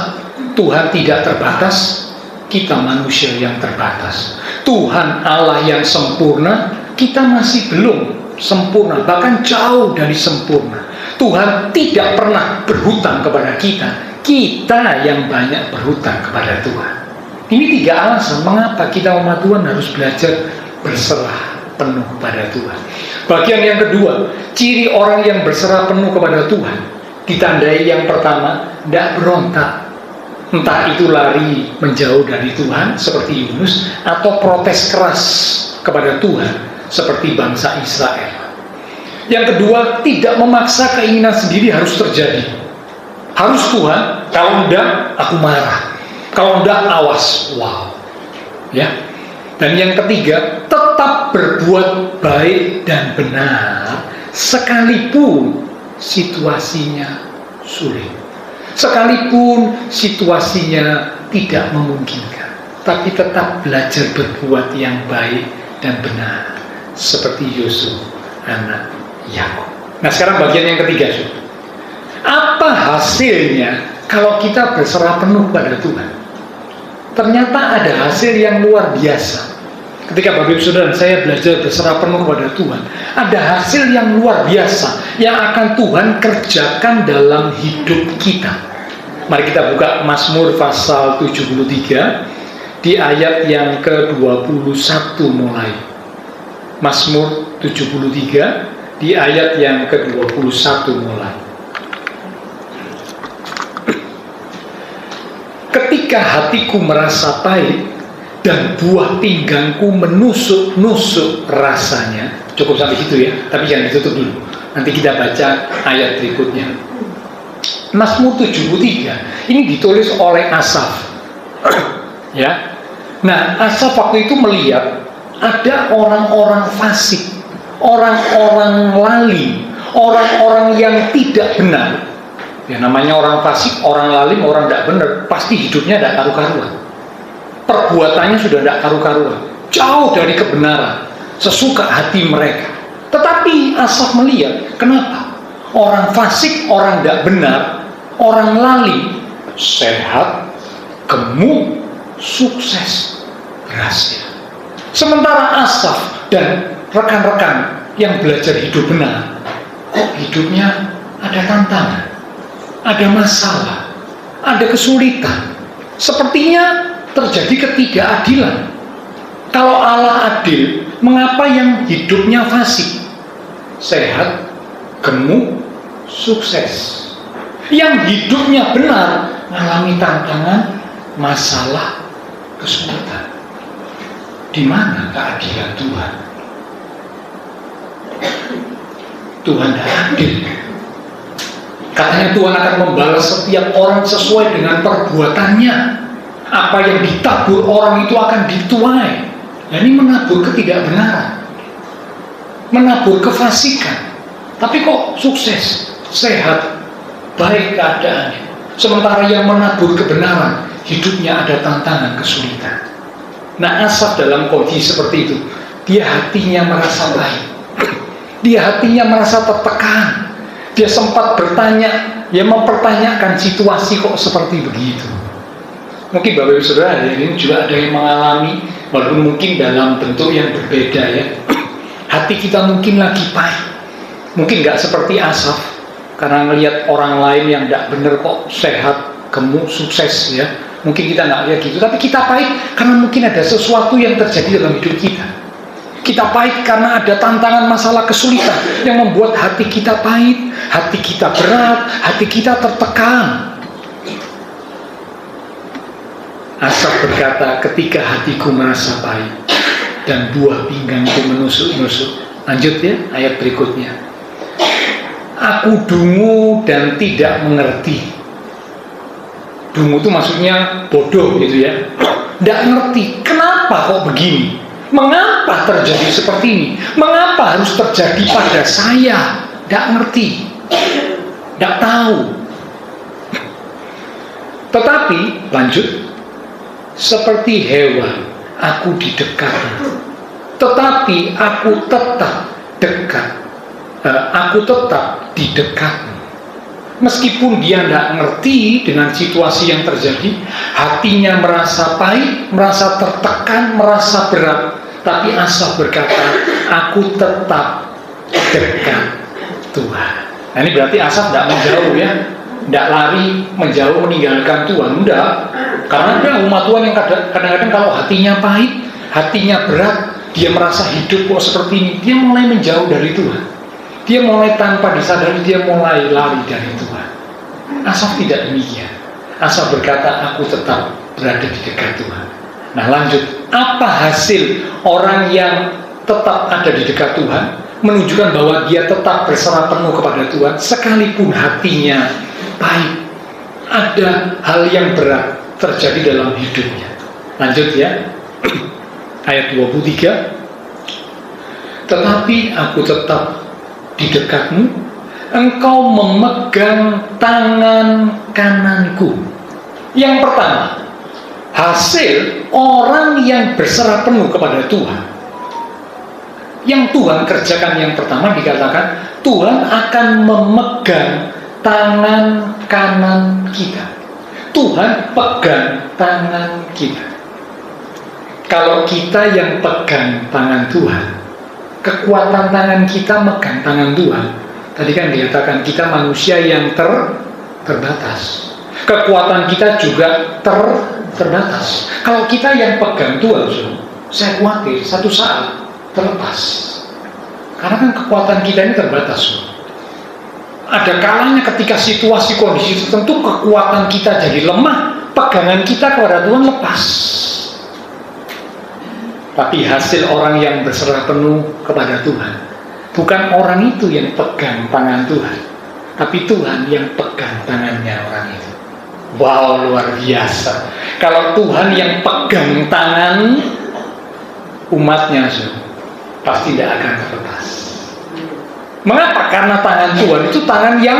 Tuhan tidak terbatas, kita manusia yang terbatas. Tuhan Allah yang sempurna, kita masih belum sempurna, bahkan jauh dari sempurna. Tuhan tidak pernah berhutang kepada kita, kita yang banyak berhutang kepada Tuhan. Ini 3 alasan mengapa kita umat Tuhan harus belajar berserah penuh kepada Tuhan. Bagian yang kedua, ciri orang yang berserah penuh kepada Tuhan ditandai yang pertama, tidak berontak. Entah itu lari menjauh dari Tuhan seperti Yunus, atau protes keras kepada Tuhan seperti bangsa Israel. Yang kedua, tidak memaksa keinginan sendiri harus terjadi. Harus Tuhan, kalau enggak aku marah, kalau enggak awas. Wow. Ya. Dan yang ketiga, tetap berbuat baik dan benar sekalipun situasinya sulit. Sekalipun situasinya tidak memungkinkan, tapi tetap belajar berbuat yang baik dan benar seperti Yusuf, anak Yakub. Nah, sekarang bagian yang ketiga, apa hasilnya kalau kita berserah penuh pada Tuhan? Ternyata ada hasil yang luar biasa. Ketika Bapak Ibu Saudara saya belajar berserah penuh kepada Tuhan, ada hasil yang luar biasa yang akan Tuhan kerjakan dalam hidup kita. Mari kita buka Mazmur pasal 73 di ayat yang ke-21 mulai. Mazmur 73 di ayat yang ke-21 mulai. Ketika hatiku merasa pahit dan buah pinggangku menusuk-nusuk rasanya. Cukup sampai situ ya, tapi jangan ditutup dulu. Nanti kita baca ayat berikutnya. Mazmur 73 ini ditulis oleh Asaf. Ya. Nah, Asaf waktu itu melihat ada orang-orang fasik, orang-orang lali, orang-orang yang tidak benar. Ya, namanya orang fasik, orang lalim, orang tidak benar, pasti hidupnya tidak karu-karuan. Perbuatannya sudah tidak karu-karuan, jauh dari kebenaran, sesuka hati mereka. Tetapi Asaf melihat, kenapa? Orang fasik, orang tidak benar, orang lalim, sehat, gemuk, sukses, berhasil. Sementara Asaf dan rekan-rekan yang belajar hidup benar, kok hidupnya ada tantangan, ada masalah, ada kesulitan. Sepertinya terjadi ketidakadilan. Kalau Allah adil, mengapa yang hidupnya fasik, sehat, gemuk, sukses? Yang hidupnya benar mengalami tantangan, masalah, kesulitan. Di mana keadilan Tuhan? Tuhan adil. Katanya Tuhan akan membalas setiap orang sesuai dengan perbuatannya. Apa yang ditabur orang itu akan dituai. Nah, ini menabur ketidakbenaran, menabur kefasikan. Tapi kok sukses, sehat, baik keadaannya. Sementara yang menabur kebenaran, hidupnya ada tantangan, kesulitan. Nah, Asaf dalam kondisi seperti itu, dia hatinya merasa baik, dia hatinya merasa tertekan. Dia sempat bertanya, ya mempertanyakan situasi kok seperti begitu. Mungkin Bapak Ibu Saudara hari ini juga ada yang mengalami, walaupun mungkin dalam bentuk yang berbeda ya. Hati kita mungkin lagi pahit, mungkin nggak seperti Asaf, karena melihat orang lain yang tidak benar kok sehat, gemuk, sukses ya. Mungkin kita nggak lihat gitu, tapi kita pahit karena mungkin ada sesuatu yang terjadi dalam hidup kita. Kita pahit karena ada tantangan, masalah, kesulitan yang membuat hati kita pahit, hati kita berat, hati kita tertekan. Asaf berkata, ketika hatiku merasa pahit dan buah pinggangku menusuk-nusuk. Lanjut ya, ayat berikutnya. Aku dungu dan tidak mengerti. Dungu itu maksudnya bodoh gitu ya. Tidak ngerti, kenapa kok begini? Mengapa terjadi seperti ini? Mengapa harus terjadi pada saya? Tidak ngerti, tidak tahu. Tetapi lanjut, seperti hewan aku didekatnya, tetapi aku tetap dekat. Aku tetap di dekatmu. Meskipun dia tidak ngerti dengan situasi yang terjadi, hatinya merasa pahit, merasa tertekan, merasa berat, tapi Asaf berkata, aku tetap dekat Tuhan. Nah, ini berarti Asaf tidak menjauh ya, tidak lari menjauh meninggalkan Tuhan, tidak. Karena ada umat Tuhan yang kadang-kadang kalau hatinya pahit, hatinya berat, dia merasa hidup kok seperti ini, dia mulai menjauh dari Tuhan. Dia mulai tanpa disadari, dia mulai lari dari Tuhan. Asaf tidak demikian. Asaf berkata, aku tetap berada di dekat Tuhan. Nah lanjut, apa hasil orang yang tetap ada di dekat Tuhan? Menunjukkan bahwa dia tetap berserah penuh kepada Tuhan, sekalipun hatinya pahit. Ada hal yang berat terjadi dalam hidupnya. Lanjut ya, ayat 23. Tetapi aku tetap di dekatmu, engkau memegang tangan kananku. Yang pertama, hasil orang yang berserah penuh kepada Tuhan, yang Tuhan kerjakan yang pertama dikatakan, Tuhan akan memegang tangan kanan kita. Tuhan pegang tangan kita. Kalau kita yang pegang tangan Tuhan, kekuatan tangan kita megang tangan Tuhan. Tadi kan dikatakan kita manusia yang terbatas. Kekuatan kita juga terbatas. Kalau kita yang pegang Tuhan, saya khawatir satu saat terlepas. Karena kan kekuatan kita ini terbatas. Ada kalanya ketika situasi kondisi tertentu kekuatan kita jadi lemah, pegangan kita kepada Tuhan lepas. Tapi hasil orang yang berserah penuh kepada Tuhan, Bukan orang itu yang pegang tangan Tuhan, tapi Tuhan yang pegang tangannya orang itu. Wow, luar biasa. Kalau Tuhan yang pegang tangan umatnya, pasti tidak akan terlepas. Mengapa? Karena tangan Tuhan itu tangan yang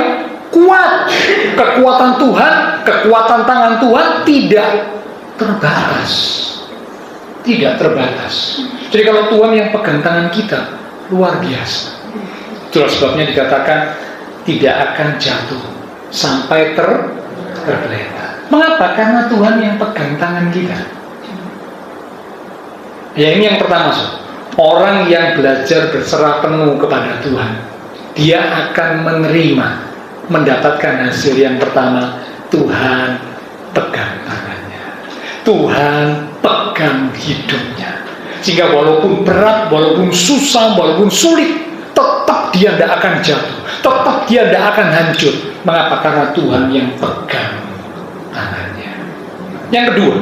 kuat. Kekuatan Tuhan, kekuatan tangan Tuhan tidak terbatas. Tidak terbatas. Jadi kalau Tuhan yang pegang tangan kita, luar biasa. Itulah sebabnya dikatakan tidak akan jatuh sampai tergeletak. Mengapa? Karena Tuhan yang pegang tangan kita. Ya, ini yang pertama, orang yang belajar berserah penuh kepada Tuhan, dia akan menerima, mendapatkan hasil yang pertama. Tuhan pegang tangannya, Tuhan pegang hidupnya, sehingga walaupun berat, walaupun susah, walaupun sulit, tetap dia tidak akan jatuh, tetap dia tidak akan hancur. Mengapa? Karena Tuhan yang pegang tangannya. Yang kedua,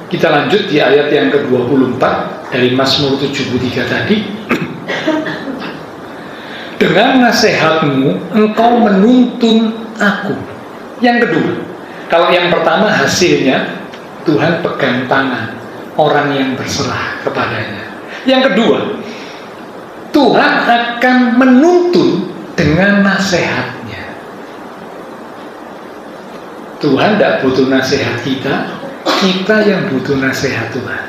kita lanjut di ayat yang ke-24 dari Mazmur 73 tadi. Dengan nasihatmu engkau menuntun aku. Yang kedua, kalau yang pertama hasilnya Tuhan pegang tangan orang yang berserah kepadanya. Yang kedua, Tuhan akan menuntun dengan nasihatnya. Tuhan tidak butuh nasihat kita, kita yang butuh nasihat Tuhan.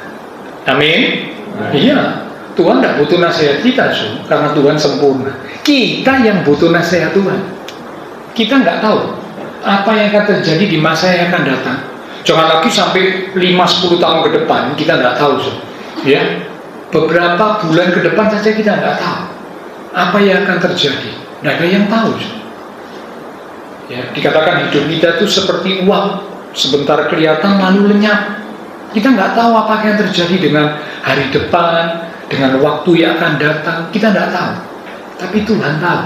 Amin. Iya, Tuhan tidak butuh nasihat kita, karena Tuhan sempurna. Kita yang butuh nasihat Tuhan. Kita nggak tahu apa yang akan terjadi di masa yang akan datang. Jangan lagi sampai 5-10 tahun ke depan, kita nggak tahu. Ya, beberapa bulan ke depan saja kita nggak tahu apa yang akan terjadi. Nggak ada yang tahu. Ya, dikatakan hidup kita itu seperti uang, sebentar kelihatan lalu lenyap. Kita nggak tahu apa yang terjadi dengan hari depan, dengan waktu yang akan datang. Kita nggak tahu, tapi Tuhan tahu.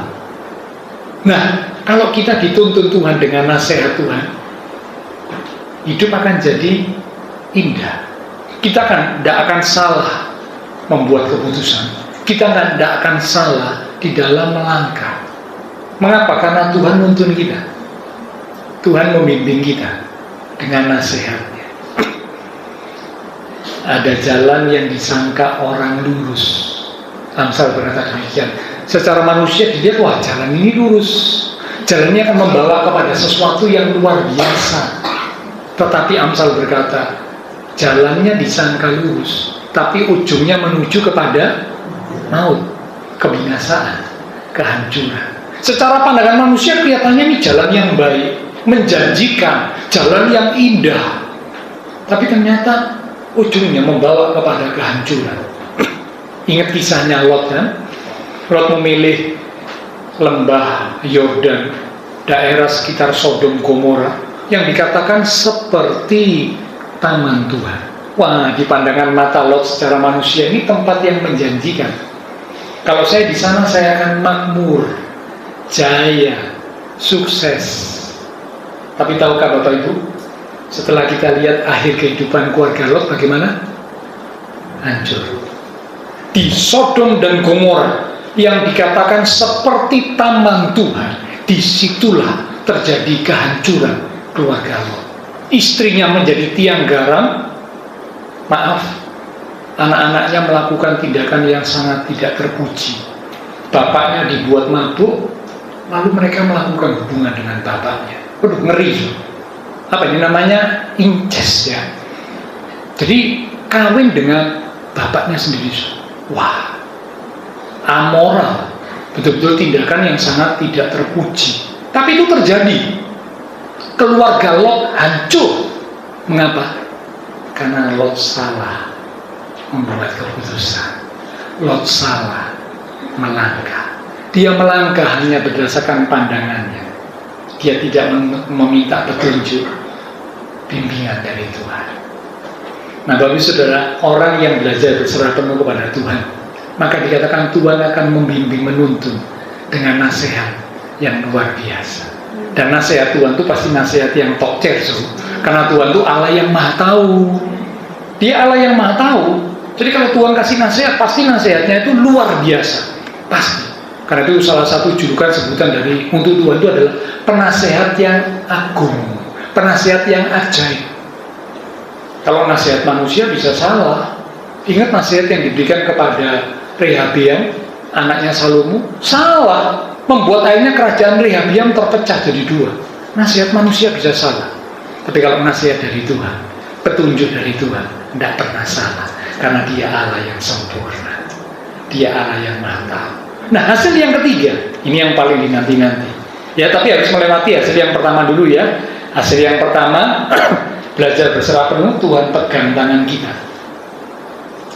Nah, kalau kita dituntun Tuhan dengan nasihat Tuhan, hidup akan jadi indah. Kita tidak akan salah membuat keputusan. Kita tidak akan salah di dalam melangkah. Mengapa? Karena Tuhan nuntun kita. Tuhan membimbing kita dengan nasihatnya. Ada jalan yang disangka orang lurus. Amsal berkata demikian. Secara manusia dilihat, wah jalan ini lurus, jalannya akan membawa kepada sesuatu yang luar biasa. Tetapi Amsal berkata, jalannya disangka lurus, tapi ujungnya menuju kepada maut, kebinasaan, kehancuran. Secara pandangan manusia kelihatannya ini jalan yang baik, menjanjikan, jalan yang indah, tapi ternyata ujungnya membawa kepada kehancuran. Ingat kisahnya Lot, kan? Lot memilih lembah Yordan, daerah sekitar Sodom Gomora, yang dikatakan seperti taman Tuhan. Wah, di pandangan mata Lot secara manusia ini tempat yang menjanjikan. Kalau saya di sana, saya akan makmur, jaya, sukses. Tapi tahukah Bapak Ibu, setelah kita lihat akhir kehidupan keluarga Lot bagaimana? Hancur. Di Sodom dan Gomora yang dikatakan seperti taman Tuhan, disitulah terjadi kehancuran keluarga Lot. Istrinya menjadi tiang garam, maaf, anak-anaknya melakukan tindakan yang sangat tidak terpuji. Bapaknya dibuat mabuk, lalu mereka melakukan hubungan dengan bapaknya. Waduh, ngeri. Apa ini namanya? Incest, ya. Jadi kawin dengan bapaknya sendiri. Wah, amoral, betul-betul tindakan yang sangat tidak terpuji. Tapi itu terjadi. Keluarga Lot hancur. Mengapa? Karena Lot salah membuat keputusan. Lot salah melangkah. Dia melangkah hanya berdasarkan pandangannya. Dia tidak meminta petunjuk, bimbingan dari Tuhan. Nah, Bapak Saudara, orang yang belajar berserah penuh kepada Tuhan, maka dikatakan Tuhan akan membimbing, menuntun dengan nasihat yang luar biasa. Dan nasihat Tuhan itu pasti nasihat yang top tier, karena Tuhan itu Allah yang maha tahu. Dia Allah yang maha tahu. Jadi kalau Tuhan kasih nasihat, pasti nasihatnya itu luar biasa. Pasti. Karena itu salah satu julukan sebutan dari untuk Tuhan itu adalah penasehat yang agung, penasehat yang ajaib. Kalau nasihat manusia bisa salah. Ingat nasihat yang diberikan kepada Rehabeam, anaknya Salomo, salah, membuat akhirnya kerajaan Rehabeam terpecah jadi dua. Nasihat manusia bisa salah, tapi kalau nasihat dari Tuhan, petunjuk dari Tuhan, tidak pernah salah, karena Dia Allah yang sempurna, Dia Allah yang maha. Nah, hasil yang ketiga, ini yang paling dinanti-nanti. Ya, tapi harus melewati hasil yang pertama dulu ya. Hasil yang pertama, belajar berserah penuh, Tuhan pegang tangan kita.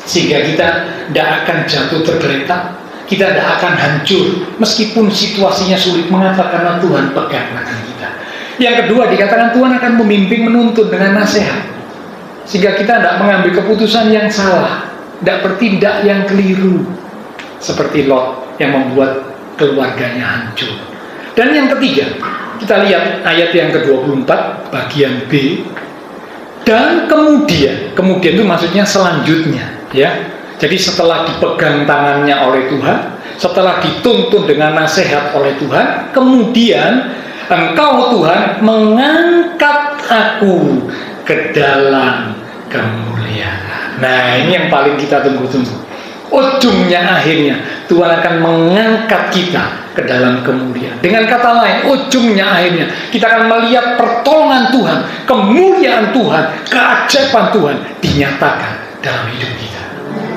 Sehingga kita tidak akan jatuh tergeletak, kita tidak akan hancur, meskipun situasinya sulit. Mengapa? Karena Tuhan pegang tangan kita. Yang kedua, dikatakan Tuhan akan membimbing, menuntun dengan nasihat. Sehingga kita tidak mengambil keputusan yang salah, tidak bertindak yang keliru. Seperti Lot yang membuat keluarganya hancur. Dan yang ketiga, kita lihat ayat yang ke-24 bagian B. Dan kemudian itu maksudnya selanjutnya, ya. Jadi setelah dipegang tangannya oleh Tuhan, setelah dituntun dengan nasihat oleh Tuhan, kemudian Engkau Tuhan mengangkat aku ke dalam kemuliaan. Nah, ini yang paling kita tunggu-tunggu. Ujungnya akhirnya Tuhan akan mengangkat kita ke dalam kemuliaan. Dengan kata lain, ujungnya akhirnya kita akan melihat pertolongan Tuhan, kemuliaan Tuhan, keajaiban Tuhan dinyatakan dalam hidup kita.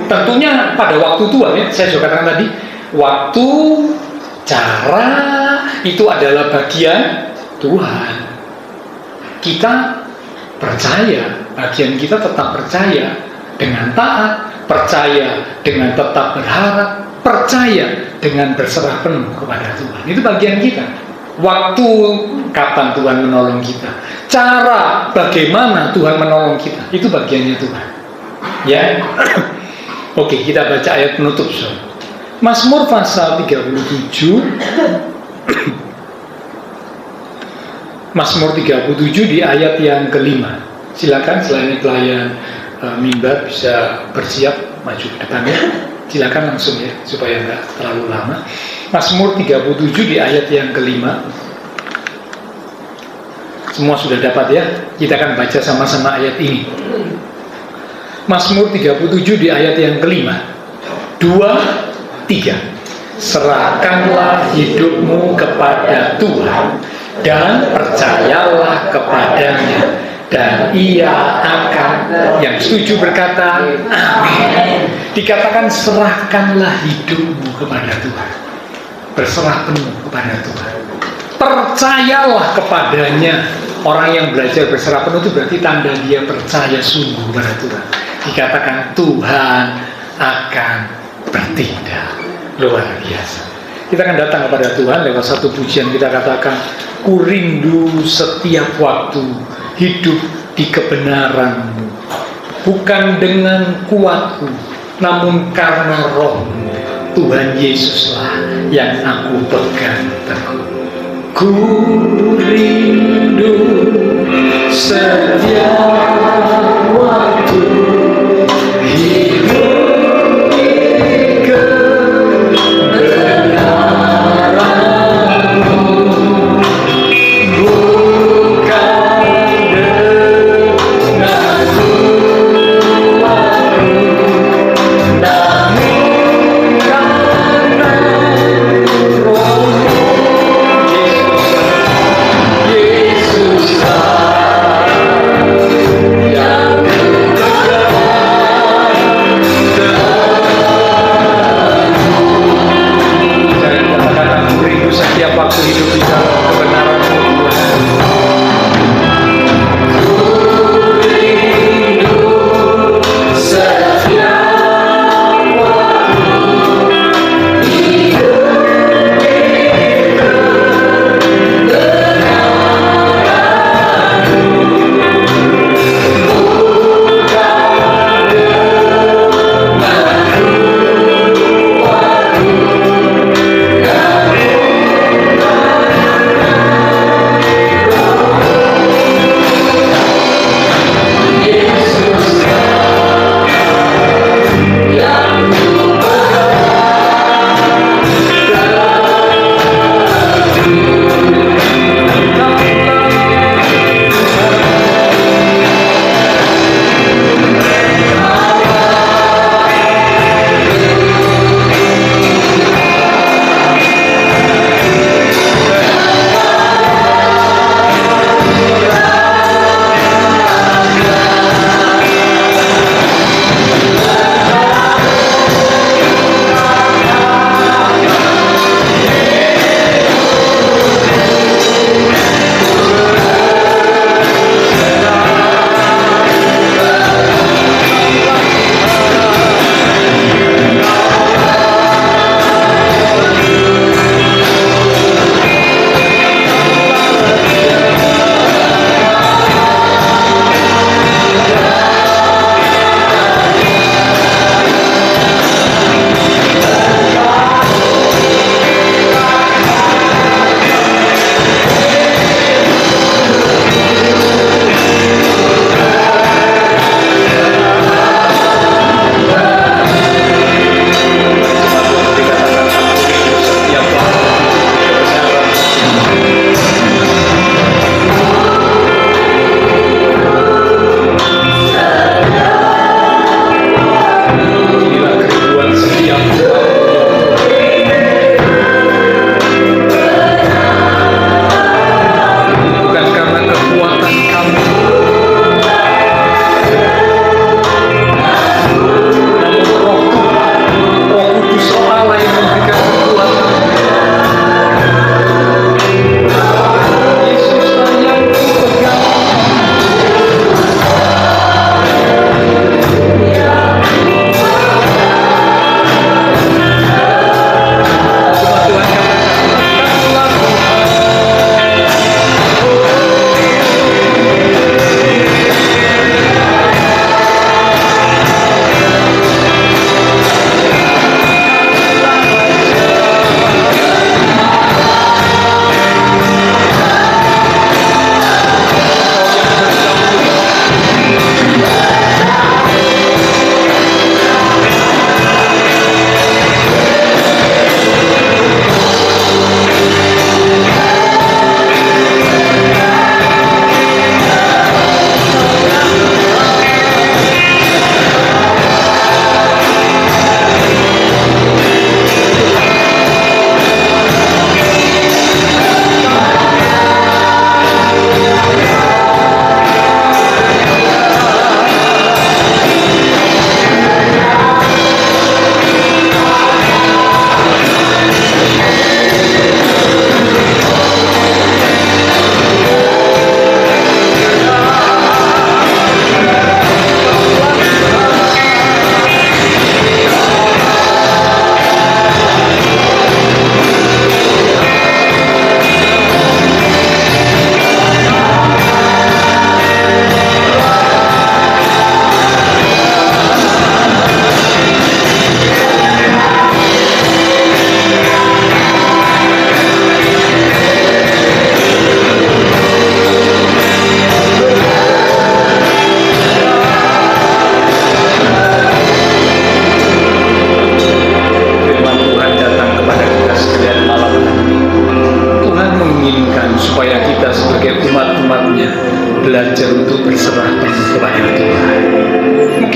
Tentunya pada waktu Tuhan, ya, saya sudah katakan tadi, waktu, cara itu adalah bagian Tuhan. Kita percaya, bagian kita tetap percaya dengan taat, percaya dengan tetap berharap, percaya dengan berserah penuh kepada Tuhan. Itu bagian kita. Waktu kapan Tuhan menolong kita, cara bagaimana Tuhan menolong kita, itu bagiannya Tuhan. Ya. Oke, kita baca ayat penutup. Mazmur pasal 37. Mazmur 37 di ayat yang kelima. Silakan selain pelayan mimbar bisa bersiap maju ke depannya. Silakan langsung ya, supaya nggak terlalu lama. Mazmur 37 di ayat yang kelima. Semua sudah dapat ya? Kita akan baca sama-sama ayat ini. Mazmur 37 di ayat yang kelima. 2, 3. Serahkanlah hidupmu kepada Tuhan dan percayalah kepadanya, dan Ia akan, yang setuju berkata amin. Dikatakan serahkanlah hidupmu kepada Tuhan, berserah penuh kepada Tuhan, percayalah kepadanya. Orang yang belajar berserah penuh itu berarti tanda dia percaya sungguh kepada Tuhan. Dikatakan Tuhan akan bertindak. Luar biasa. Kita akan datang kepada Tuhan lewat satu pujian. Kita katakan, ku rindu setiap waktu hidup di kebenaran-Mu, bukan dengan kuatku, namun karena Roh-Mu. Tuhan Yesuslah yang aku pegang teguh. Ku rindu setiap waktu hidup di kebenaran-Mu, bukan dengan kuatku, namun karena Roh-Mu. Yesuslah yang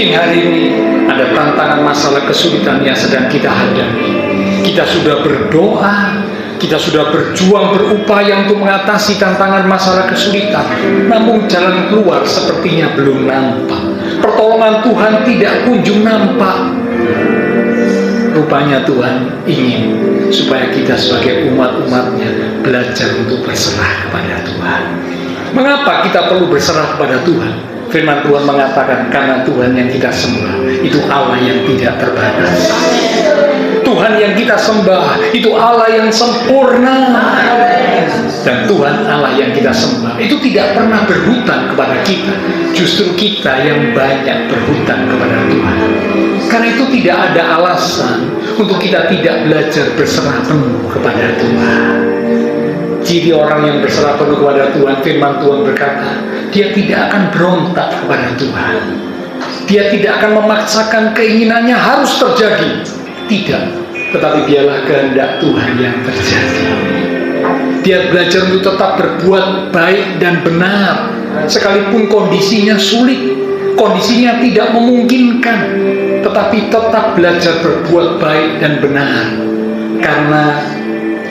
Mungkin hari ini ada tantangan, masalah, kesulitan yang sedang kita hadapi. Kita sudah berdoa, kita sudah berjuang, berupaya untuk mengatasi tantangan, masalah, kesulitan. Namun jalan keluar sepertinya belum nampak. Pertolongan Tuhan tidak kunjung nampak. Rupanya Tuhan ingin supaya kita sebagai umat-umatnya belajar untuk berserah kepada Tuhan. Mengapa kita perlu berserah kepada Tuhan? Firman Tuhan mengatakan, karena Tuhan yang kita sembah itu Allah yang tidak terbatas. Tuhan yang kita sembah itu Allah yang sempurna. Dan Tuhan Allah yang kita sembah itu tidak pernah berhutang kepada kita. Justru kita yang banyak berhutang kepada Tuhan. Karena itu tidak ada alasan untuk kita tidak belajar berserah penuh kepada Tuhan. Ciri orang yang berserah penuh kepada Tuhan, firman Tuhan berkata, dia tidak akan berontak kepada Tuhan. Dia tidak akan memaksakan keinginannya harus terjadi. Tidak, tetapi biarlah kehendak Tuhan yang terjadi. Dia belajar untuk tetap berbuat baik dan benar, sekalipun kondisinya sulit, kondisinya tidak memungkinkan, tetapi tetap belajar berbuat baik dan benar. Karena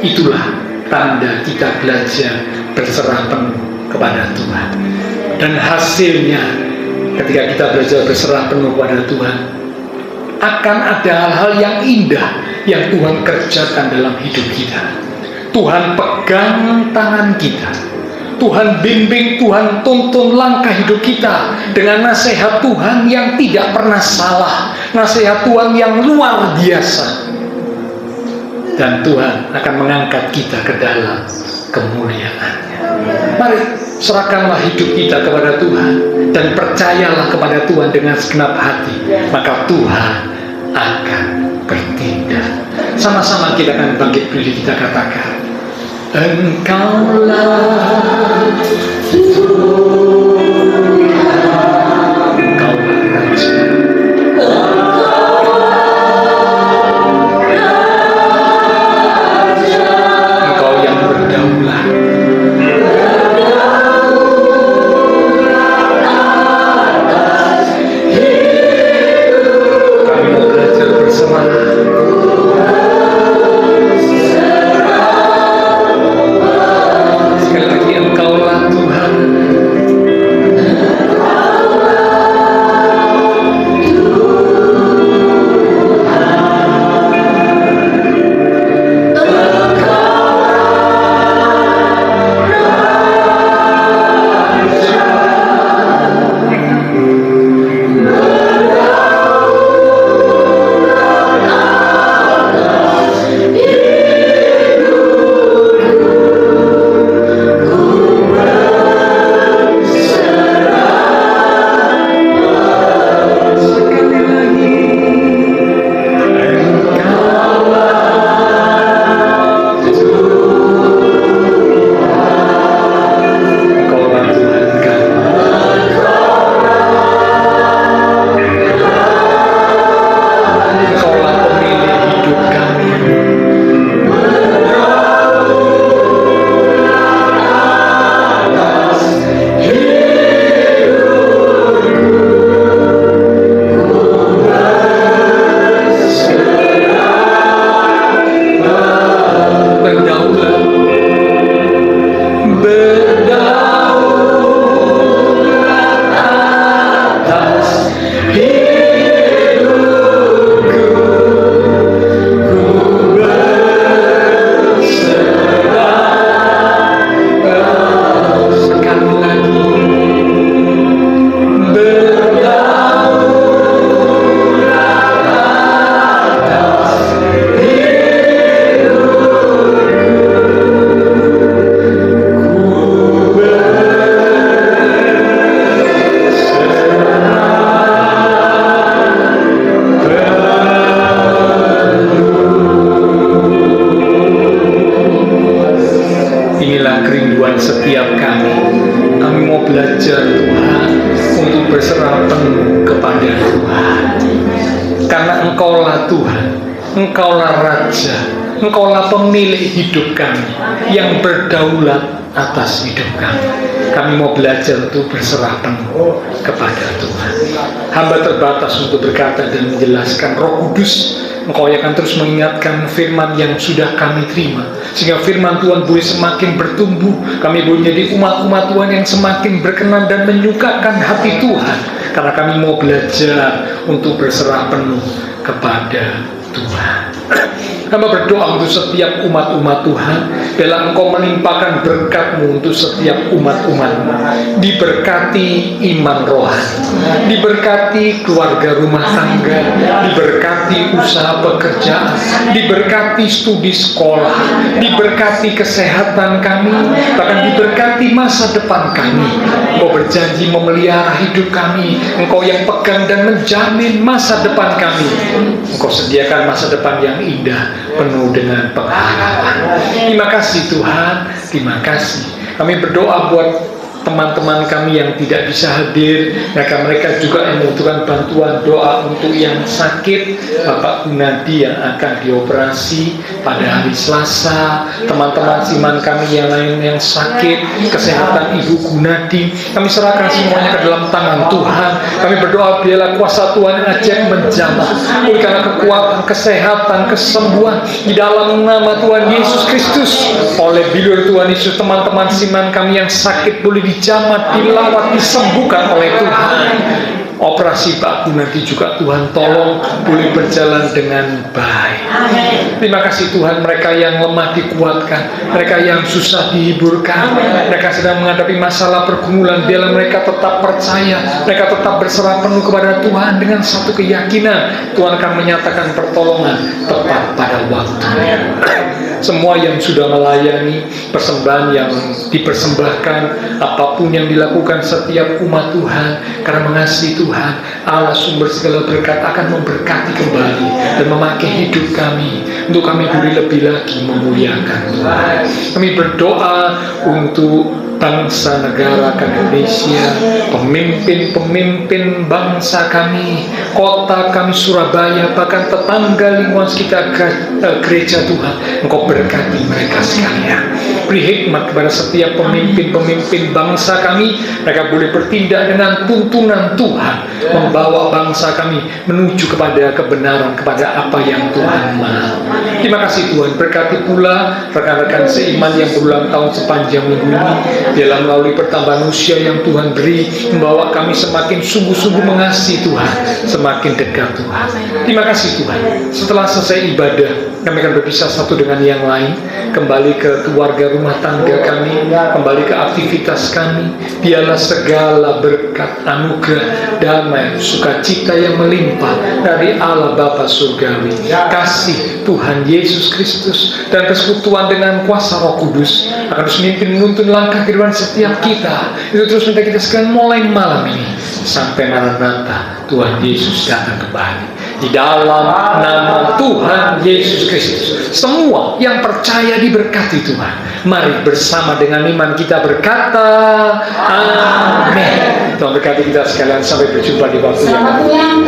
itulah tanda kita belajar berserah penuh kepada Tuhan. Dan hasilnya ketika kita belajar berserah penuh kepada Tuhan, akan ada hal-hal yang indah yang Tuhan kerjakan dalam hidup kita. Tuhan pegang tangan kita, Tuhan bimbing, Tuhan tuntun langkah hidup kita dengan nasihat Tuhan yang tidak pernah salah, nasihat Tuhan yang luar biasa. Dan Tuhan akan mengangkat kita ke dalam kemuliaan-Nya. Mari serahkanlah hidup kita kepada Tuhan dan percayalah kepada Tuhan dengan segenap hati, maka Tuhan akan bertindak. Sama-sama kita akan bangkit berdiri, kita katakan, Engkaulah Tuhan, Engkaulah Raja. Engkaulah Raja, Engkaulah pemilik hidup kami yang berdaulat atas hidup kami. Kami mau belajar untuk berserah penuh kepada Tuhan. Hamba terbatas untuk berkata dan menjelaskan. Roh Kudus, Engkau akan terus mengingatkan firman yang sudah kami terima, sehingga firman Tuhan boleh semakin bertumbuh. Kami boleh menjadi umat-umat Tuhan yang semakin berkenan dan menyukakan hati Tuhan, karena kami mau belajar untuk berserah penuh kepada Tuhan. Hamba berdoa untuk setiap umat-umat Tuhan, bila Engkau melimpahkan berkat-Mu untuk setiap umat-umat-Mu. Diberkati iman rohani, diberkati keluarga rumah tangga, diberkati usaha pekerjaan, diberkati studi sekolah, diberkati kesehatan kami, bahkan diberkati masa depan kami. Engkau berjanji memelihara hidup kami, Engkau yang pegang dan menjamin masa depan kami. Engkau sediakan masa depan yang indah, penuh dengan pengharapan. Terima kasih Tuhan, terima kasih. Kami berdoa buat teman-teman kami yang tidak bisa hadir, mereka juga yang membutuhkan bantuan doa untuk yang sakit, Bapak Gunadi yang akan dioperasi pada hari Selasa, teman-teman siman kami yang lain yang sakit, kesehatan Ibu Gunadi, kami serahkan semuanya ke dalam tangan Tuhan. Kami berdoa biarlah kuasa Tuhan ajak menjamah, berikanlah kekuatan, kesehatan, kesembuhan di dalam nama Tuhan Yesus Kristus. Oleh bilur Tuhan Yesus, teman-teman siman kami yang sakit boleh dijamah, dilawat, disembuhkan oleh Tuhan. Operasi Pak Gunadi juga Tuhan tolong boleh berjalan dengan baik. Terima kasih Tuhan, mereka yang lemah dikuatkan, mereka yang susah dihiburkan, mereka sedang menghadapi masalah pergumulan, biarlah mereka tetap percaya, mereka tetap berserah penuh kepada Tuhan dengan satu keyakinan Tuhan akan menyatakan pertolongan tepat pada waktunya. Semua yang sudah melayani persembahan yang dipersembahkan, apapun yang dilakukan setiap umat Tuhan, karena mengasihi Tuhan, Allah sumber segala berkat akan memberkati kembali dan memakai hidup kami untuk kami boleh lebih lagi memuliakan Tuhan. Kami berdoa untuk bangsa negara Indonesia, pemimpin-pemimpin bangsa kami, kota kami Surabaya, bahkan tetangga lingkungan sekitar gereja Tuhan. Engkau berkati mereka sekalian. Beri hikmat kepada setiap pemimpin-pemimpin bangsa kami, mereka boleh bertindak dengan tuntunan Tuhan, membawa bangsa kami menuju kepada kebenaran, kepada apa yang Tuhan mau. Terima kasih Tuhan, berkati pula rekan-rekan seiman yang berulang tahun sepanjang minggu ini. Dalam melalui pertambahan usia yang Tuhan beri, membawa kami semakin sungguh-sungguh mengasihi Tuhan, semakin dekat Tuhan. Terima kasih Tuhan. Setelah selesai ibadah, kami akan berpisah satu dengan yang lain, kembali ke keluarga rumah tangga kami, kembali ke aktivitas kami. Biarlah segala berkat, anugerah, damai, sukacita yang melimpah dari Allah Bapa Surgawi, kasih Tuhan Yesus Kristus, dan persekutuan dengan kuasa Roh Kudus akan terus memimpin menuntun langkah kehidupan setiap kita. Itu terus minta kita sekalian mulai malam ini sampai Maranatha Tuhan Yesus datang kembali. Di dalam nama Tuhan Yesus Kristus, semua yang percaya diberkati Tuhan. Mari bersama dengan iman kita berkata amin. Tuhan berkati kita sekalian, sampai berjumpa di waktu yang akan datang.